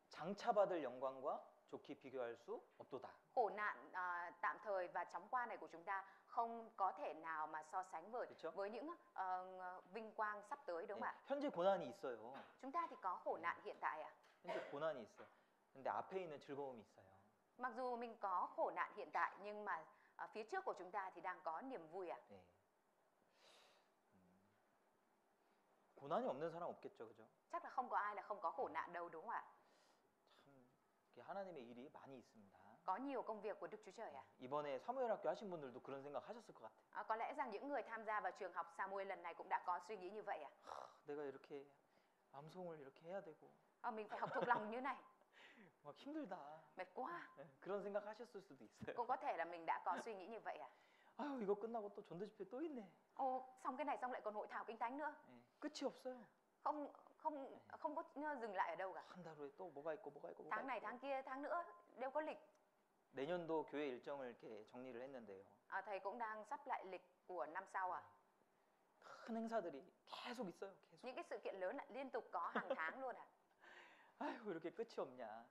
장차받을 영광과 좋게 비교할 수 없도다. Khổ nạn tạm thời và chóng qua này của chúng ta không có thể nào mà so sánh 그렇죠? với những vinh quang sắp tới đúng 예, không ạ? 현재 고난이 있어요. Chúng ta thì có khổ nạn hiện tại à? 현재 고난이 있어요. 근데 앞에 있는 즐거움이 있어요. Mặc dù mình có khổ nạn hiện tại nhưng mà phía trước của chúng ta thì đang có niềm vui à? 예. 고난이 없는 사람 없겠죠, 그죠? Chắc là không có ai là không có khổ nạn đâu đúng không ạ? 참 이렇게 하나님의 일이 많이 있습니다. Có nhiều công việc của Đức Chúa Trời à? 이번에 사무엘학교 하신 분들도 그런 생각 하셨을 것 같아요. Có lẽ rằng những người tham gia vào trường học Samuel lần này cũng đã có suy nghĩ như vậy à? 내가 이렇게 암송을 이렇게 해야 되고 Mình phải học thuộc lòng như này, 막 힘들다. mệt quá. 예, 그런 생각 하셨을 수도 있어요. Cũng có thể là mình đã có suy nghĩ như vậy à? 아유, 이거 끝나고 또 전도 집회 또 있네. Xong cái này xong lại còn hội thảo kinh thánh nữa. 예, 끝이 없어요. Không có dừng lại ở đâu cả. 한 달 후에 또 뭐가 있고 뭐가 있고 뭐가 Tháng này, 있고. tháng kia, tháng nữa đều có lịch. 내년도 교회 일정을 이렇게 정리를 했는데요. Thầy cũng đang sắp lại lịch của năm sau à? 큰 행사들이 계속 있어요. 계속. Những cái sự kiện lớn lại liên tục có hàng tháng luôn à? 아유, 이렇게 끝이 없냐.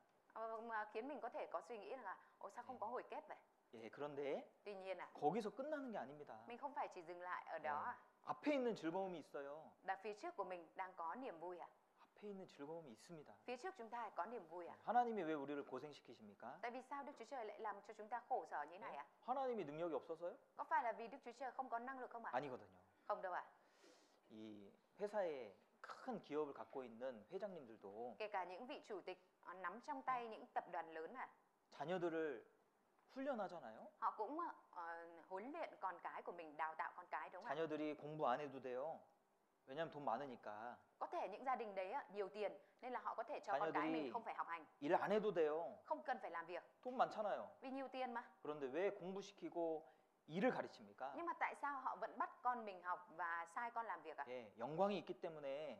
Mà khiến mình có thể có suy nghĩ là sao không có hồi kết vậy? 예, 그런데 Tuy nhiên 거기서 끝나는 게 아닙니다. mình không phải chỉ dừng lại ở đó à? 앞에 있는 즐거움이 있어요. Là phía trước của mình đang có niềm vui à? 앞에 있는 즐거움이 있습니다. Phía trước chúng ta có niềm vui à? 하나님이 왜 우리를 고생시키십니까? Tại vì sao Đức Chúa Trời lại làm cho chúng ta khổ sở như này ạ? 하나님이 능력이 없어서요? Có phải là vì Đức Chúa Trời không có năng lực không ạ? 아니거든요. Không đâu ạ. 이 회사에 큰 기업을 갖고 있는 회장님들도 Kể cả những vị chủ tịch nắm trong tay những tập đoàn lớn 자녀들을 훈련하잖아요. họ cũng huấn luyện con cái của mình, đào tạo con cái đúng không ạ? 자녀들이 공부 안 해도 돼요. 왜냐하면 돈 많으니까. Có thể những gia đình đấy nhiều tiền nên là họ có thể cho con cái mình không phải học hành, 일 안 해도 돼요. không cần phải làm việc 돈 많잖아요. vì nhiều tiền mà. 그런데 왜 공부시키고 일을 가르칩니까? Nhưng mà tại sao họ vẫn bắt con mình học và sai con làm việc ạ? 예, 영광이 있기 때문에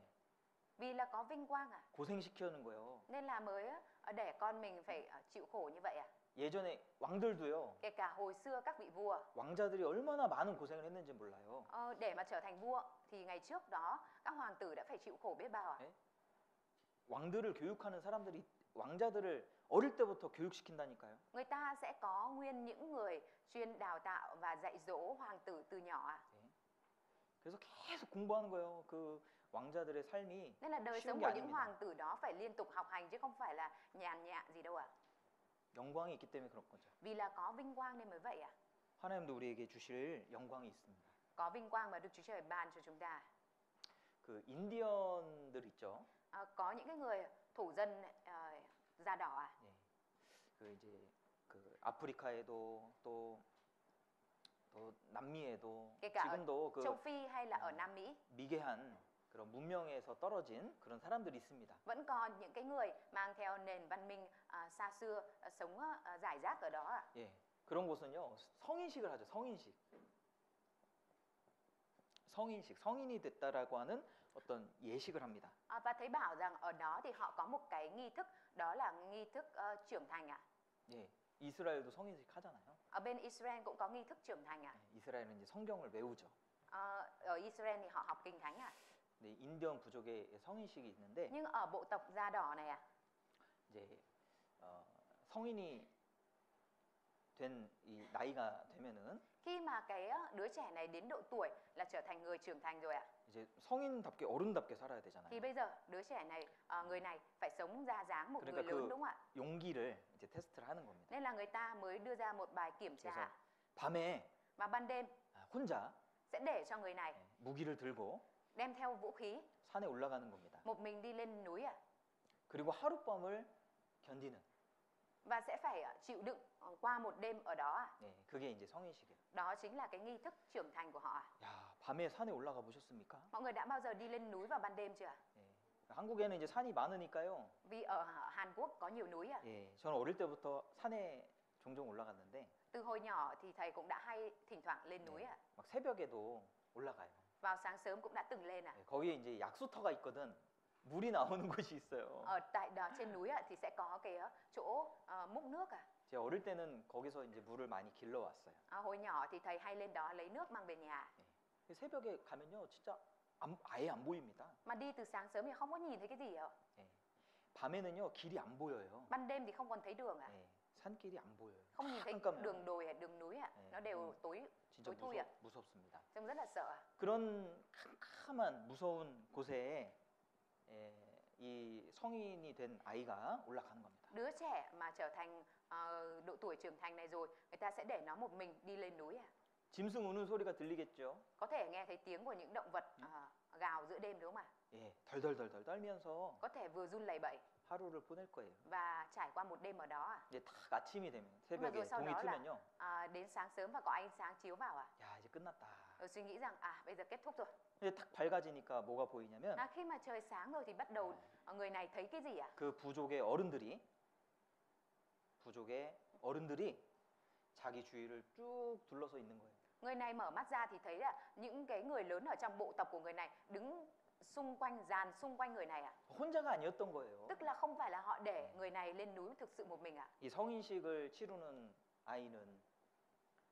Vì là có vinh quang à? 고생시키는 거예요. Nên là mới để con mình phải chịu khổ như vậy à? 예전에 왕들도요. Kể cả hồi xưa các vị vua 왕자들이 얼마나 많은 고생을 했는지 몰라요. để mà trở thành vua thì ngày trước đó các hoàng tử đã phải chịu khổ biết bao à? 예? 왕들을 교육하는 사람들이 왕자들을 어릴 때부터 교육시킨다니까요. Người ta sẽ có nguyên những người chuyên đào tạo và dạy dỗ hoàng tử từ nhỏ à? 예? 그래서 계속 공부하는 거예요. 그 왕자들의 삶이 Nên là đời 쉬운 sống 게 của những 아닙니다. hoàng tử đó phải liên tục học hành chứ không phải là nhàn nhã gì đâu ạ. 영광이 있기 때문에 그런 거죠. Vì là có vinh quang nên mới vậy ạ. 하나님도 우리에게 주실 영광이 있습니다. Có vinh quang mà Đức Chúa Trời ban cho chúng ta. 그 인디언들 있죠. Có những cái người thổ dân da đỏ à? 예. 그 이제 그 아프리카에도 또 남미에도 Kể cả 지금도 ở châu 그 Phi hay là ở Nam Mỹ 미개한 그런 문명에서 떨어진 그런 사람들이 있습니다. vẫn còn những cái người mang theo nền văn minh xa xưa sống rải rác ở đó à? 예. 그런 곳은요. 성인식을 하죠. 성인식. 성인이 됐다라고 하는 어떤 예식을 합니다. Và thấy bảo rằng ở đó thì họ có một cái nghi thức, đó là nghi thức trưởng thành à? 예. 이스라엘도 성인식 하잖아요. Ở bên Israel cũng có nghi thức trưởng thành à? 예, 이스라엘은 이제 성경을 외우죠. Ở Israel thì họ học kinh thánh à? 네, 인디언 부족의 성인식이 있는데 Nhưng ở bộ tộc da đỏ này à? 이제 성인이 된 이 나이가 되면은 Khi mà cái đứa trẻ này đến độ tuổi là trở thành người trưởng thành rồi ạ, 이제 성인답게 어른답게 살아야 thì 되잖아요. bây giờ đứa trẻ này, người này phải sống ra dáng một 그러니까 người lớn 그 đúng không ạ? 용기를 이제 테스트를 하는 겁니다. Nên là người ta mới đưa ra một bài kiểm 그래서 tra 밤에 và ban đêm 혼자 sẽ để cho người này 무기를 들고 đem theo vũ khí, 산에 올라가는 겁니다. một mình đi lên núi ạ, 그리고 하룻밤을 견디는. và sẽ phải chịu đựng qua một đêm ở đó ạ. 예, 그게 이제 성인식이에요. Đó chính là cái nghi thức trưởng thành của họ ạ. 야, 밤에 산에 올라가 보셨습니까? Mọi người đã bao giờ đi lên núi vào ban đêm chưa ạ? 예, 한국에는 이제 산이 많으니까요. Vì ở Hàn Quốc có nhiều núi ạ. 예, 저는 어릴 때부터 산에 종종 올라갔는데 Từ hồi nhỏ thì thầy cũng đã hay thỉnh thoảng lên núi ạ. 막 새벽에도 올라가요. Vào sáng sớm cũng đã từng lên ạ. 예, 거기에 이제 약수터가 있거든. 물이 나오는 곳이 있어요. Ở tại đó trên núi ạ thì sẽ có cái chỗ múc nước ạ. 제가 어릴 때는 거기서 이제 물을 많이 길러왔어요. Hồi nhỏ thì thầy hay lên đó lấy nước mang về nhà. 예. 새벽에 가면요, 진짜 아예 안 보입니다. Mà đi từ sáng sớm thì không có nhìn thấy cái gì ạ. 예. 밤에는요, 길이 안 보여요. Ban đêm thì không còn thấy đường ạ. 예. 산길이 안 보여요. Không nhìn thấy 깜깜해요. đường đồi, đường núi ạ. Nó đều tối 진짜 tối thui ạ. 무섭습니다. Trông rất là sợ ạ. 그런 캄캄한 무서운 곳에 예, 이 성인이 된 아이가 올라가는 겁니다. Đứa trẻ mà trở thành độ tuổi trưởng thành này rồi, người ta sẽ để nó một mình đi lên núi ạ. 짐승 우는 소리가 들리겠죠? Có thể nghe thấy tiếng của những động vật gào giữa đêm đúng không ạ? 예, 덜덜덜덜 떨면서 Có thể vừa run lẩy bẩy 하루를 보낼 거예요. và trải qua một đêm ở đó ạ. 이제 딱 아침이 되면 Nhưng mà 새벽에 rồi sau 동이 đó là 트면요. đến sáng sớm và có ánh sáng chiếu vào ạ. 야, 이제 끝났다. Rồi suy nghĩ rằng bây giờ kết thúc rồi. 근데 딱 밝아지니까 뭐가 보이냐면 Khi mà trời sáng rồi thì bắt đầu người này thấy cái gì ạ? 그 부족의 어른들이 자기 주위를 쭉 둘러서 있는 거예요. Người này mở mắt ra thì thấy là những cái người lớn ở trong bộ tộc của người này đứng xung quanh, dàn xung quanh người này ạ. 혼자가 아니었던 거예요. Tức là không phải là họ để người này lên núi thực sự một mình ạ. 이 성인식을 치르는 아이는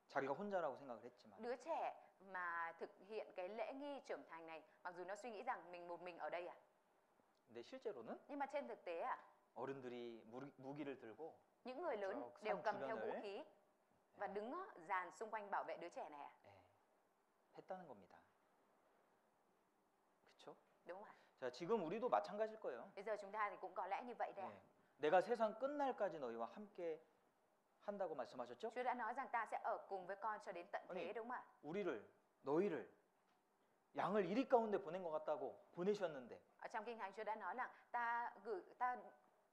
자기가 혼자라고 생각을 했지만 Đứa trẻ mà thực hiện cái lễ nghi trưởng thành này, mặc dù nó suy nghĩ rằng mình một mình ở đây ạ, 근데 실제로는 nhưng mà trên thực tế ạ, 어른들이 무기를 들고 những người lớn 저 đều 산 cầm theo vũ 주변을 khí và đứng dàn xung quanh bảo vệ đứa trẻ này ạ. 예, 했다는 겁니다. 그렇죠? Đúng không ạ? 자, 지금 우리도 마찬가지일 거예요. Bây giờ chúng ta thì cũng có lẽ như vậy đấy ạ. 예, 내가 세상 끝날까지 너희와 함께 한다고 말씀하셨죠? Chúa đã nói rằng ta sẽ ở cùng với con cho đến tận thế 아니, đúng không ạ? 너희를 양을 이리 가운데 보낸 것 같다고 보내셨는데 Ở trong Kinh Thánh Chúa đã nói là ta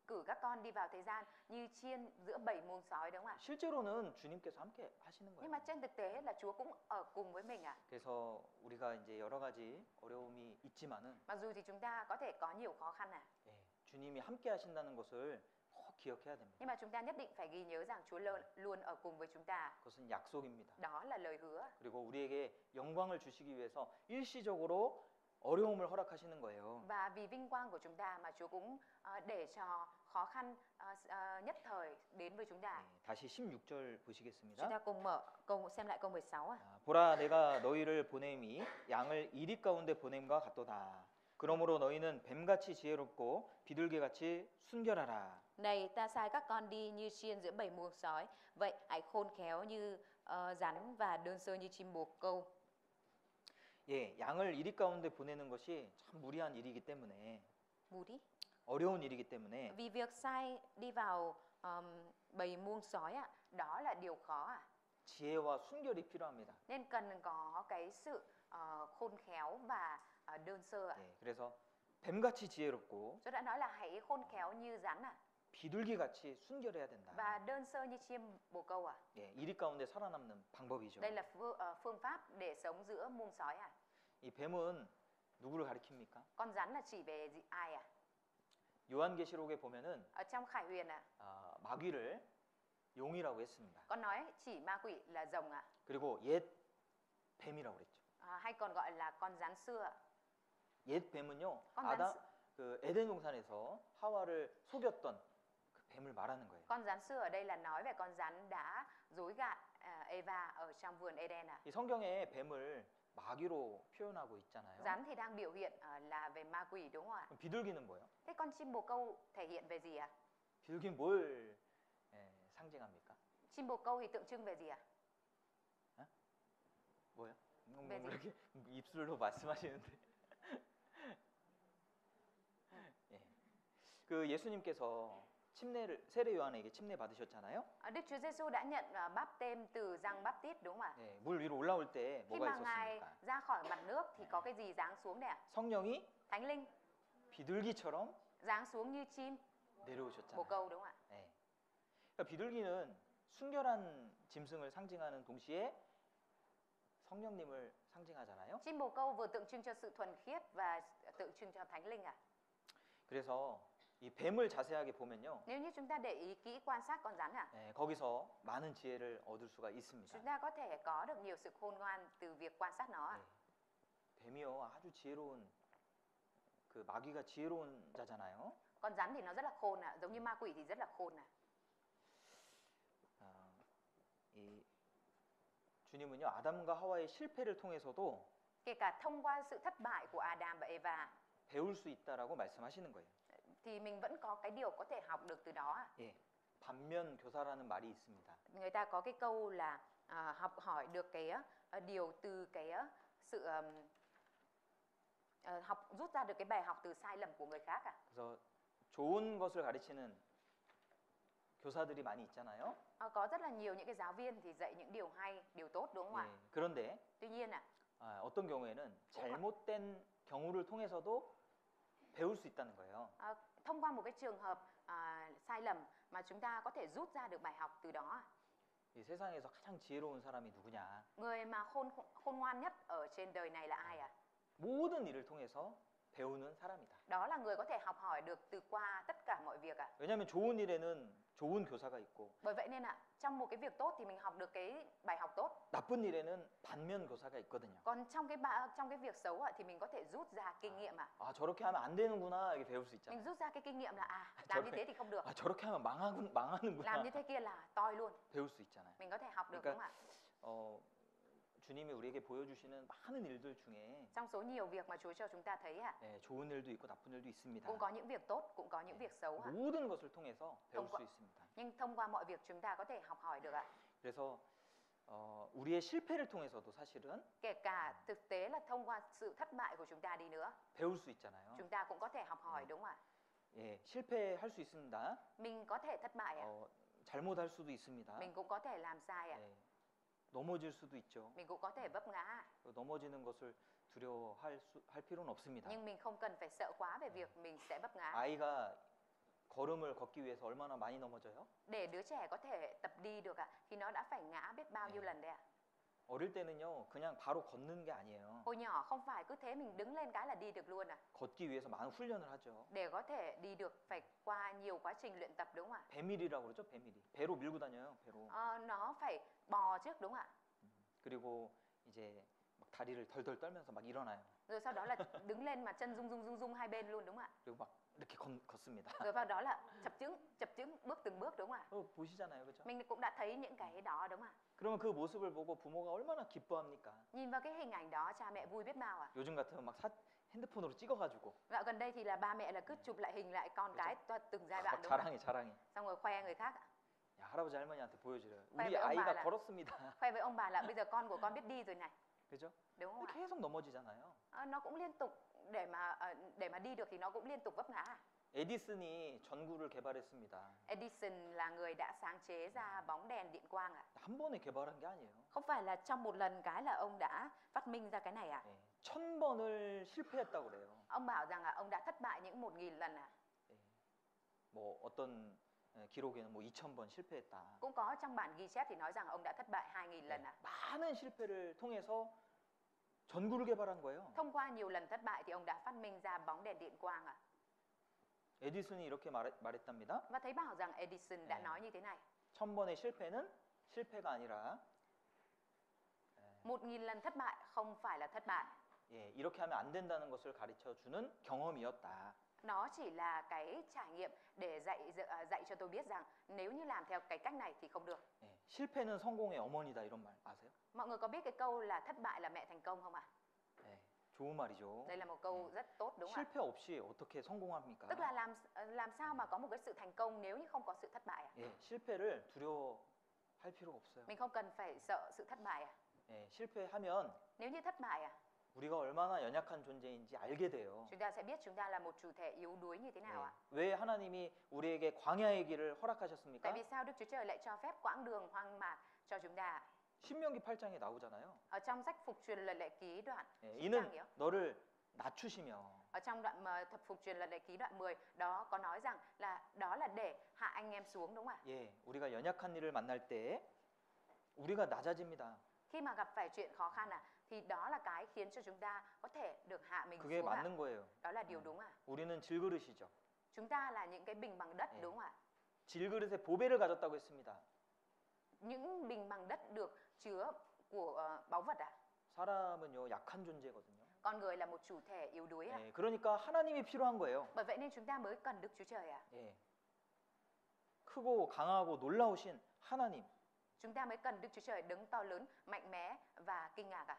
cử các con đi vào thế gian như chiên giữa bầy muông sói đúng không ạ? 실제로는 주님께서 함께 하시는 Nhưng 거예요. mà trên thực tế là Chúa cũng ở cùng với mình ạ. 그래서 우리가 이제 여러 가지 어려움이 있지만은 Mặc dù thì chúng ta có thể có nhiều khó khăn ạ, 예, 주님이 함께 하신다는 것을 꼭 기억해야 됩니다. nhưng mà chúng ta nhất định phải ghi nhớ rằng Chúa luôn ở cùng với chúng ta. 그것은 약속입니다. Đó là lời hứa. 그리고 우리에게 영광을 주시기 위해서 일시적으로 어려움을 허락하시는 거예요. Và vì vinh quang của chúng ta mà Chúa cũng để cho khó khăn nhất thời đến với chúng ta. 네, 다시 16절 Chúng 보시겠습니다. ta cùng xem lại câu 16 ạ. 보라 내가 너희를 보냄이 양을 이리 가운데 보냄과 같도다. 그러므로 너희는 뱀같이 지혜롭고 비둘기같이 순결하라. Này ta sai các con đi như chiên giữa bầy muông sói, vậy hãy khôn khéo như rắn và đơn sơ như chim bồ câu. 예, 양을 이리 가운데 보내는 것이 참 무리한 일이기 때문에 Budi. 어려운 일이기 때문에 Vì việc sai đi vào bầy muông sói ạ, đó là điều khó ạ. 지혜와 순결이 필요합니다. Nên cần có cái sự khôn khéo và đơn sơ ạ. 예, 그래서 뱀같이 지혜롭고 Tôi đã nói là hãy khôn khéo như rắn ạ 비둘기같이 순결해야 된다. và đơn sơ như chim bồ câu ạ. 예, 이리 가운데 살아남는 방법이죠. Đây là phương pháp để sống giữa muông sói ạ. 이 뱀은 누구를 가리킵니까? Con rắn là chỉ về ai ạ? 요한계시록에 보면은 Ở trong Khải Huyền ạ, 마귀를 용이라고 했습니다. con nói chỉ ma quỷ là rồng ạ. 그리고 옛 뱀이라고 그랬죠. Hay còn gọi là con rắn xưa ạ. 옛 뱀은요, con rắn 그 에덴 동산에서 하와를 속였던 그 뱀을 말하는 거예요. Con rắn xưa ở đây là nói về con rắn đã dối gạt Eva ở trong vườn Eden ạ. 이 성경에 뱀을 마귀로 표현하고 있잖아요. Rắn thì đang biểu hiện là về ma quỷ đúng không ạ? 그럼 비둘기는 뭐예요? Thế con chim bồ câu thể hiện về gì ạ? 비둘기는 뭘 상징합니까? Chim bồ câu thì tượng trưng về gì ạ? 뭐요? 뭐 매직. 이렇게 입술로 말씀하시는데. 예. 그 예수님께서 세례 요한에게 침례 받으셨잖아요. Đức Chúa Giêsu đã nhận báp têm từ Giăng Báp-tít đúng không ạ? 예, 물 위로 올라올 때 Khi 뭐가 mà Ngài 있었습니까? ra khỏi mặt nước thì có cái gì giáng xuống đây ạ? 성령이 Thánh linh 비둘기처럼 giáng xuống như chim bồ 내려오셨잖아요. câu đúng không ạ? 예. 그러니까 비둘기는 순결한 짐승을 상징하는 동시에 성령님을 상징하잖아요. Chim bồ câu vừa tượng trưng cho sự thuần khiết và tượng trưng cho thánh linh ạ. 그래서 이 뱀을 자세하게 보면요. Nếu như chúng ta để ý kỹ quan sát con rắn ạ, 예, 거기서 많은 지혜를 얻을 수가 있습니다. chúng ta có thể có được nhiều sự khôn ngoan từ việc quan sát nó ạ. 예. 뱀이요 아주 지혜로운 그 마귀가 지혜로운 자잖아요. Con rắn thì nó rất là khôn ạ, giống như ma quỷ thì rất là khôn ạ. 이 주님은요 아담과 하와의 실패를 통해서도 Kể cả thông qua sự thất bại của Adam và Eva 배울 수 있다라고 말씀하시는 거예요. thì mình vẫn có cái điều có thể học được từ đó ạ. 예, 반면 교사라는 말이 있습니다. Người ta có cái câu là học hỏi được cái điều từ cái sự rút ra được cái bài học từ sai lầm của người khác ạ. 그래서 좋은 것을 가르치는 교사들이 많이 있잖아요. Có rất là nhiều những cái giáo viên thì dạy những điều hay, điều tốt đúng không ạ? 예, 그런데 Tuy nhiên ạ, 어떤 경우에는 잘못된 경우를 통해서도 배울 수 있다는 거예요. thông qua một cái trường hợp sai lầm mà chúng ta có thể rút ra được bài học từ đó. 이 세상에서 가장 지혜로운 사람이 누구냐? Người mà khôn ngoan nhất ở trên đời này là ai ạ? 모든 일을 통해서 배우는 사람이다. Đó là người có thể học hỏi được từ qua tất cả mọi việc ạ. 왜냐하면 좋은 일에는 좋은 교사가 있고 Bởi vậy nên ạ, trong một cái việc tốt thì mình học được cái bài học tốt. 나쁜 일에는 반면 교사가 있거든요. Còn trong cái việc xấu ạ thì mình có thể rút ra kinh nghiệm ạ. 아 저렇게 하면 안 되는구나 이렇게 배울 수 Mình 있잖아요. rút ra cái kinh nghiệm là làm như thế thì không được. 아 저렇게 하면 망하는구나 Làm như thế kia là toi luôn. 배울 수 있잖아요. Mình có thể học được 그러니까 đúng không ạ? 주님이 우리에게 보여주시는 많은 일들 중에 Trong số nhiều việc mà Chúa cho chúng ta thấy ạ, 예, 좋은 일도 있고 나쁜 일도 있습니다. cũng có những việc tốt, cũng có những việc xấu ạ. 모든 것을 통해서 배울 thông 수 qua, 있습니다. nhưng thông qua mọi việc chúng ta có thể học hỏi được ạ. 그래서 우리의 실패를 통해서도 사실은 Kể cả thực tế là thông qua sự thất bại của chúng ta đi nữa, 배울 수 있잖아요. chúng ta cũng có thể học hỏi đúng không ạ? 예, 실패할 수 있습니다. Mình có thể thất bại ạ, 잘못할 수도 있습니다. mình cũng có thể làm sai ạ, 예, 넘어질 수도 있죠. mình cũng có thể vấp ngã. 넘어지는 것을 할 필요는 없습니다. Nhưng mình không cần phải sợ quá về việc mình sẽ vấp ngã. 아이가 걸음을 걷기 위해서 얼마나 많이 넘어져요? Để đứa trẻ có thể tập đi được ạ, thì nó đã phải ngã biết bao nhiêu lần đấy ạ. 어릴 때는요 그냥 바로 걷는 게 아니에요. Hồi nhỏ không phải cứ thế mình đứng lên cái là đi được luôn ạ. 걷기 위해서 많은 훈련을 하죠. Để có thể đi được phải qua nhiều quá trình luyện tập đúng không ạ? 배밀이라고 그러죠. 배밀이. 배로 밀고 다녀요. 배로. Nó phải bò trước đúng không ạ? 그리고 이제 막 다리를 덜덜 떨면서 막 일어나요. Rồi sau đó là đứng lên mà chân rung rung hai bên luôn đúng không ạ? 그리고 막 이렇게 걷습니다. Rồi vào đó là chập chững bước từng bước đúng không ạ? 보시잖아요. 그렇죠? Mình cũng đã thấy những cái đó đúng không ạ? 그러면 그 모습을 보고 부모가 얼마나 기뻐합니까? Nhìn vào cái hình ảnh đó cha mẹ vui biết bao ạ. 요즘 같으면 막 핸드폰으로 찍어가지고 Dạo gần đây thì là ba mẹ là cứ chụp lại hình lại con cái từng giai đoạn 막 đúng không ạ? 자랑해. Xong rồi khoe người khác ạ. 야, 할아버지 할머니한테 보여주래요. Khoe 우리 với ông bà 아이가 là 걸었습니다. khoe với ông bà là bây giờ con của con biết đi rồi này, 그죠? đúng không ạ? 계속 넘어지잖아요. Nó cũng liên tục để mà đi được thì nó cũng liên tục vấp ngã. 에디슨이 전구를 개발했습니다. Edison là người đã sáng chế ra bóng đèn điện quang ạ. 한 번에 개발한 게 아니에요. Không phải là trong một lần cái là ông đã phát minh ra cái này ạ. 예, 1000번을 실패했다고 그래요. Ông bảo rằng là ông đã thất bại những 1000 lần ạ. 예, 뭐 어떤 기록에는 뭐 2000번 실패했다. Cũng có trong bản ghi chép thì nói rằng ông đã thất bại 2000 lần ạ. 많은 실패를 통해서 전구를 개발한 거예요. Thông qua nhiều lần thất bại thì ông đã phát minh ra bóng đèn điện quang ạ. 에디슨이 이렇게 말했답니다. Và thấy bảo rằng Edison đã nói như thế này. 1000번의 실패는 실패가 아니라 1000 lần thất bại không phải là thất bại. 예, 이렇게 하면 안 된다는 것을 가르쳐 주는 경험이었다. Nó chỉ là cái trải nghiệm để dạy cho tôi biết rằng nếu như làm theo cái cách này thì không được. 예, 실패는 성공의 어머니다 이런 말 아세요? Mọi người có biết cái câu là thất bại là mẹ thành công không ạ? 예, 좋은 말이죠. Đây là một câu rất tốt đúng không ạ? 실패 없이 어떻게 성공합니까? Tức là làm sao mà có một cái sự thành công nếu như không có sự thất bại ạ? 예, 실패를 두려워할 할 필요가 없어요. Mình không cần phải sợ sự thất bại à? 예, 실패하면 Nếu như thất bại à, 우리가 얼마나 연약한 존재인지 알게 돼요. chúng ta sẽ biết chúng ta là một chủ thể yếu đuối như thế nào 예, ạ? 왜 하나님이 우리에게 광야의 길을 Tại 허락하셨습니까? vì sao Đức Chúa Trời lại cho phép quãng đường hoang mạc cho chúng ta? 신명기 8장에 나오잖아요. Ở trong sách Phục truyền luật lệ ký đoạn 예, 9 이는 trang nhỉ? 너를 낮추시며 Ở trong đoạn mà thập Phục truyền luật lệ ký đoạn 10 đó có nói rằng là đó là để hạ anh em xuống, đúng không ạ? 예, 우리가 연약한 일을 만날 때 우리가 낮아집니다. Khi mà gặp phải chuyện khó khăn thì đó là cái khiến cho chúng ta có thể được hạ mình 그게 xuống ạ. 맞는 거예요. Đó là điều đúng ạ. 우리는 질그릇이죠. Chúng ta là những cái bình bằng đất, 네. đúng không ạ? 질그릇에 보배를 가졌다고 했습니다. Những bình bằng đất được chứa của báu vật ạ. 사람은요, 약한 존재거든요. Con người là một chủ thể yếu đuối ạ. 예, 그러니까 하나님이 필요한 거예요. Bởi vậy nên chúng ta mới cần Đức Chúa Trời ạ. 예. 크고 강하고 놀라우신 하나님. Chúng ta mới cần Đức Chúa Trời đứng to lớn, mạnh mẽ và kinh ngạc ạ.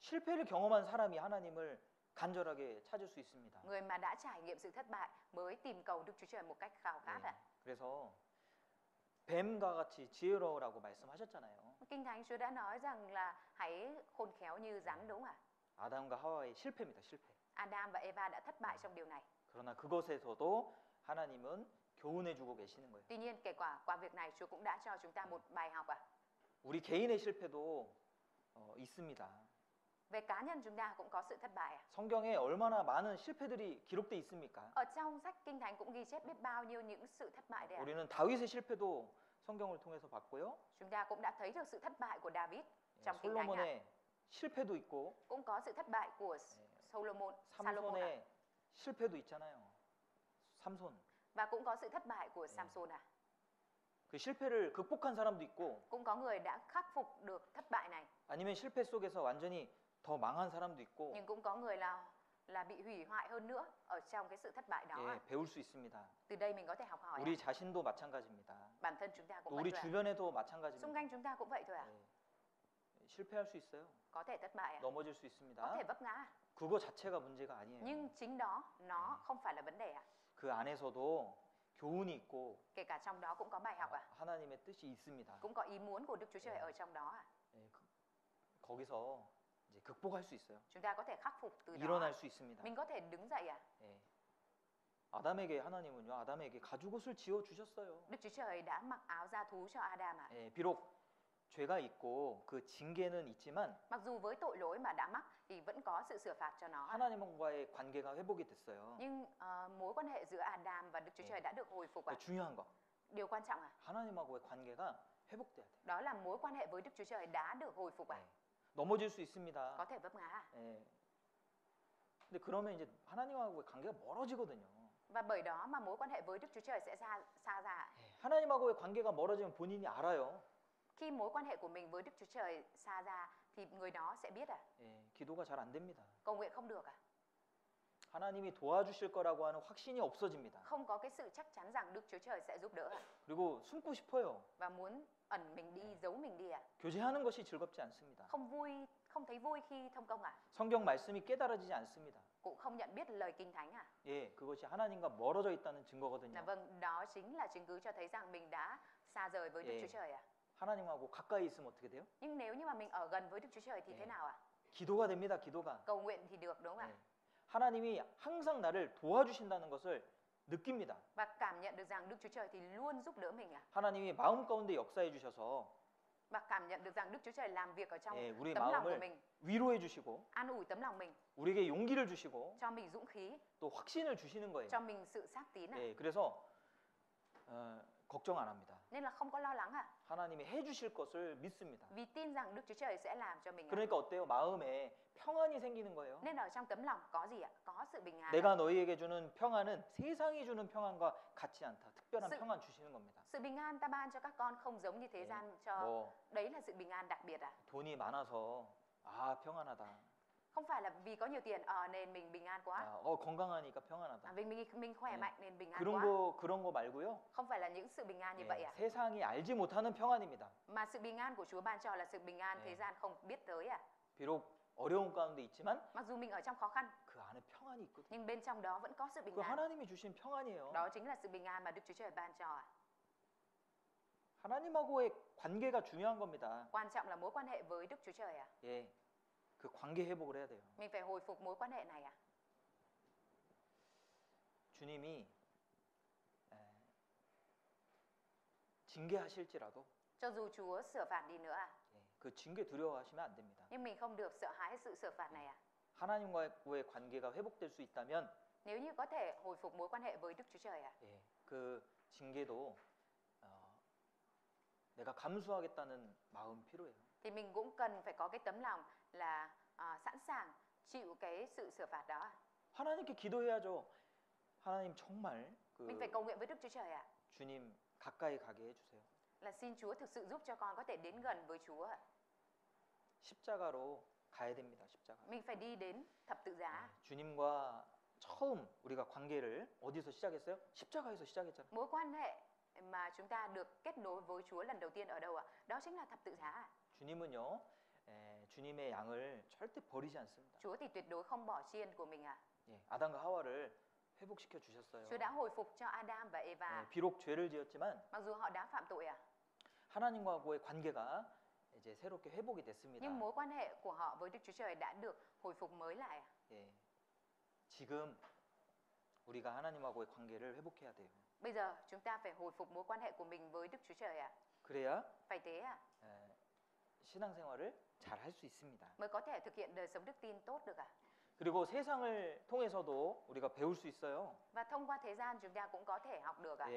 실패를 경험한 사람이 하나님을 간절하게 찾을 수 있습니다. Người mà đã trải nghiệm sự thất bại mới tìm cầu Đức Chúa Trời một cách khao khát 예, ạ. 그래서 뱀과 같이 지혜로우라고 말씀하셨잖아요. Kinh Thánh Chúa đã nói rằng là hãy khôn khéo như rắn, đúng không ạ? 아담과 하와의 실패입니다. 실패. Adam và Eva đã thất bại trong điều này. 그러나 그것에서도 하나님은 교훈해 주고 계시는 거예요. Tuy nhiên kể qua việc này Chúa cũng đã cho chúng ta một bài học ạ. 우리 개인의 실패도 있습니다. Về cá nhân chúng ta cũng có sự thất bại ạ. 성경에 얼마나 많은 실패들이 기록돼 있습니까? Ở trong sách Kinh Thánh cũng ghi chép biết bao nhiêu những sự thất bại đấy ạ. 우리는 다윗의 실패도 성경을 통해서 봤고요. Chúng ta cũng đã thấy được sự thất bại của David 예, trong Kinh Thánh ạ. 솔로몬의 실패도 있고 Cũng có sự thất bại của Salomon ạ. 삼손의 실패도 있잖아요. 삼손. Và cũng có sự thất bại của Samson ạ. 그 실패를 극복한 사람도 있고 Cũng có người đã khắc phục được thất bại này, 아니면 실패 속에서 완전히 더 망한 사람도 있고 nhưng cũng có người là bị hủy hoại hơn nữa ở trong cái sự thất bại đó 예, ạ. 배울 수 있습니다. Từ đây mình có thể học hỏi ạ. 우리 자신도 마찬가지입니다. Bản thân chúng ta 또 cũng 우리 vậy thôi ạ. 주변에도 Xung 마찬가지입니다. quanh chúng ta cũng vậy thôi ạ. 예, 실패할 수 있어요. Có thể thất bại ạ. 넘어질 수 Có 있습니다. thể vấp ngã. 그거 자체가 문제가 아니에요. Nhưng chính đó nó không phải là vấn đề ạ. 그 안에서도 교훈이 있고 Kể cả trong đó cũng có bài học ạ. 하나님의 뜻이 있습니다. Cũng có ý muốn của Đức Chúa Trời ở trong đó ạ. 예, 거기서 이제 극복할 수 있어요. Chúng ta có thể khắc phục từ đó. 일어날 수 있습니다. Mình có thể đứng dậy ạ. 예. 아담에게 하나님은요, 아담에게 가죽옷을 지어 주셨어요. Đức Chúa Trời đã mặc áo da thú cho Adam ạ. 예, 비록 죄가 있고 그 징계는 있지만 Mặc dù với tội lỗi mà đã mắc thì vẫn có sự sửa phạt cho nó ạ. 하나님과의 관계가 회복이 됐어요. Nhưng mối quan hệ giữa Adam và Đức Chúa Trời đã được hồi phục ạ. 중요한 거. Điều quan trọng ạ. 하나님하고의 관계가 회복돼야 돼요. Đó là mối quan hệ với Đức Chúa Trời đã được hồi phục ạ. 예. 넘어질 수 있습니다. Có thể vấp ngã ạ. 예. 근데 그러면 이제 하나님하고의 관계가 멀어지거든요. Và bởi đó mà mối quan hệ với Đức Chúa Trời sẽ xa ra ạ. 예. 하나님하고의 관계가 멀어지면 본인이 알아요. Khi mối quan hệ của mình với Đức Chúa Trời xa ra thì người đó sẽ biết ạ. 예. 기도가 잘 안 됩니다. Cầu nguyện không được ạ. 하나님이 도와주실 거라고 하는 확신이 없어집니다. Không có cái sự chắc chắn rằng Đức Chúa Trời sẽ giúp đỡ ạ. 그리고 숨고 싶어요. Và muốn ẩn mình đi, giấu mình đi ạ. 교제하는 것이 즐겁지 않습니다. Không thấy vui khi thông công ạ. 성경 말씀이 깨달아지지 않습니다. Cũng không nhận biết lời Kinh Thánh ạ. 예, 그것이 하나님과 멀어져 있다는 증거거든요. Vâng, đó chính là chứng cứ cho thấy rằng mình đã xa rời với Đức 예. Chúa Trời ạ. 하나님하고 가까이 있으면 어떻게 돼요? Nhưng nếu như mà mình ở gần với Đức Chúa Trời thì thế nào ạ? 기도가 됩니다. 기도가. Cầu nguyện thì được, đúng không 예. ạ? 하나님이 항상 나를 도와주신다는 것을 느낍니다. Và cảm nhận được rằng Đức Chúa Trời thì luôn giúp đỡ mình ạ. 하나님이 마음 가운데 역사해 주셔서 Và cảm nhận được rằng Đức Chúa Trời làm việc ở trong 예, 우리 tấm lòng của 마음을 mình, 위로해 주시고 an ủi tấm lòng mình, 우리에게 용기를 주시고 cho mình dũng khí, 또 확신을 주시는 거예요. cho mình sự xác tín ạ. 예, 그래서 걱정 안 합니다. Nên là không có lo lắng ạ. 하나님이 해 주실 것을 믿습니다. Vì tin rằng Đức Chúa Trời sẽ làm cho mình ạ. 그러니까 어때요? 마음에 평안이 생기는 거예요. Nên ở trong tấm lòng có gì ạ? Có sự bình an. 내가 너희에게 주는 평안은 세상이 주는 평안과 같지 않다. 특별한 sự- 평안 주시는 겁니다. Sự bình an ta ban cho các con không giống như thế 예, gian cho. 뭐 Đấy là sự bình an đặc biệt ạ. 돈이 많아서 평안하다. Không phải là vì có nhiều tiền nên mình bình an quá. 건강하니까 평안하다. Vì mình khỏe 네. mạnh nên bình an 그런 quá. 그런 거 말고요. Không phải là những sự bình an như vậy ạ. 세상이 알지 못하는 평안입니다. Mà sự bình an của Chúa ban cho là sự bình an 네. thế gian không biết tới ạ. 비록 어려운 가운데 있지만 Mặc dù mình ở trong khó khăn 그 안에 평안이 있거든요. nhưng bên trong đó vẫn có sự bình 그 an. 하나님이 주신 평안이에요. Đó chính là sự bình an mà Đức Chúa Trời ban cho ạ. 하나님하고의 관계가 중요한 겁니다. Quan trọng là mối quan hệ với Đức Chúa Trời à? 예, 그 관계 회복을 해야 돼요. Mình phải hồi phục mối quan hệ này à? 주님이 징계하실지라도 Cho dù Chúa sửa phạt đi nữa à? 예, 그 징계 두려워하시면 안 됩니다. Nhưng mình không được sợ hãi sự sửa phạt này à? 하나님과의 관계가 회복될 수 있다면 Nếu như có thể hồi phục mối quan hệ với Đức Chúa Trời à? 예, 그 징계도 내가 감수하겠다는 마음 필요해요. Thì mình cũng cần phải có cái tấm lòng là sẵn sàng chịu cái sự sửa phạt đó. 하나님께 기도해야죠. 하나님 정말 Mình phải cầu nguyện với Đức Chúa Trời à? 주님 가까이 가게 해주세요. Là xin Chúa thực sự giúp cho con có thể đến gần với Chúa ạ. 십자가로 가야 됩니다. 십자가. Mình phải đi đến thập tự giá. 주님과 처음 우리가 관계를 어디서 시작했어요? 십자가에서 시작했잖아요. Mối quan hệ mà chúng ta được kết nối với Chúa lần đầu tiên ở đâu ạ? Đó chính là thập tự giá ạ. 주님은요, 주님의 양을 절대 버리지 않습니다. Chúa thì tuyệt đối không bỏ chiên của mình ạ. 예, 아담과 하와를 회복시켜 주셨어요. Chúa đã hồi phục cho Adam và Eva. 예, 비록 죄를 지었지만 Mặc dù họ đã phạm tội ạ, 하나님과의 관계가 이제 새롭게 회복이 됐습니다. nhưng mối quan hệ của họ với Đức Chúa Trời đã được hồi phục mới lại ạ. 예, 지금 우리가 하나님하고의 관계를 회복해야 돼요. Bây giờ chúng ta phải hồi phục mối quan hệ của mình với Đức Chúa Trời ạ. 그래야 Phải thế ạ, 신앙생활을 잘 할 수 있습니다. mới có thể thực hiện đời sống đức tin tốt được ạ. 그리고 세상을 통해서도 우리가 배울 수 있어요. Và thông qua thế gian chúng ta cũng có thể học được ạ.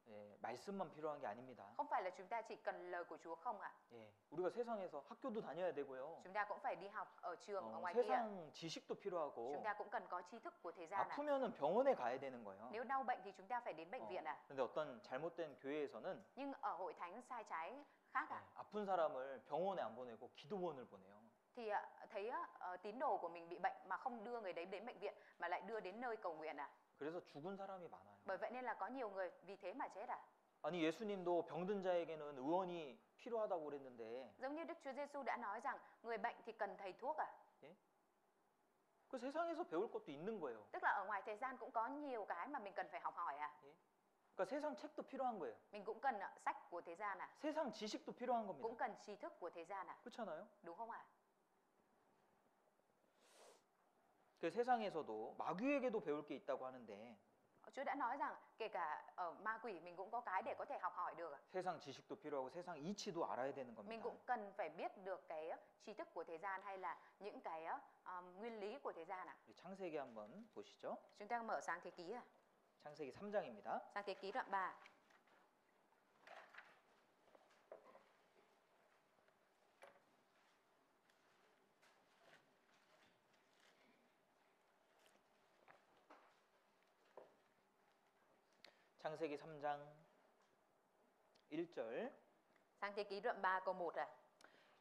예, 말씀만 필요한 게 아닙니다. Không phải là chúng ta chỉ cần lời của Chúa không ạ. 예, 우리가 세상에서 학교도 다녀야 되고요. Chúng ta cũng phải đi học ở trường, ở ngoài kia. 세상 지식도 필요하고 Chúng ta cũng cần có tri thức của thế gian ạ. 아프면은 병원에 가야 되는 거예요. Nếu đau bệnh thì chúng ta phải đến bệnh viện ạ. 근데 어떤 잘못된 교회에서는 Nhưng ở hội thánh sai trái khác ạ, 아픈 사람을 병원에 안 보내고 기도원을 보내요. thì thấy tín đồ của mình bị bệnh mà không đưa người đấy đến bệnh viện mà lại đưa đến nơi cầu nguyện ạ. 그래서 죽은 사람이 많아요. Bởi vậy nên là có nhiều người vì thế mà chết ạ. 아니 예수님도 병든 자에게는 의원이 필요하다고 그랬는데 Giống như Đức Chúa Giêsu đã nói rằng người bệnh thì cần thầy thuốc ạ. 그 세상에서 배울 것도 있는 거예요. Tức là ở ngoài thế gian cũng có nhiều cái mà mình cần phải học hỏi ạ. 그러니까 세상 책도 필요한 거예요. Mình cũng cần sách của thế gian ạ. 세상 지식도 필요한 겁니다. Cũng cần tri thức của thế gian ạ. 그렇잖아요? Đúng không ạ? 그 세상에서도 마귀에게도 배울 게 있다고 하는데 Chúa đã nói rằng kể cả ở ma quỷ mình cũng có cái để có thể học hỏi được. 세상 지식도 필요하고 세상 이치도 알아야 되는 Mình 겁니다. cũng cần phải biết được cái tri thức của thế gian hay là những cái nguyên lý của thế gian ạ. 우리 창세기 한번 보시죠. Chúng ta mở Sáng Thế Ký ạ. 창세기 3장입니다. Sáng Thế Ký đoạn 3. 창세기 3장 1절 Sáng Thế Ký đoạn 3 câu 1 ạ.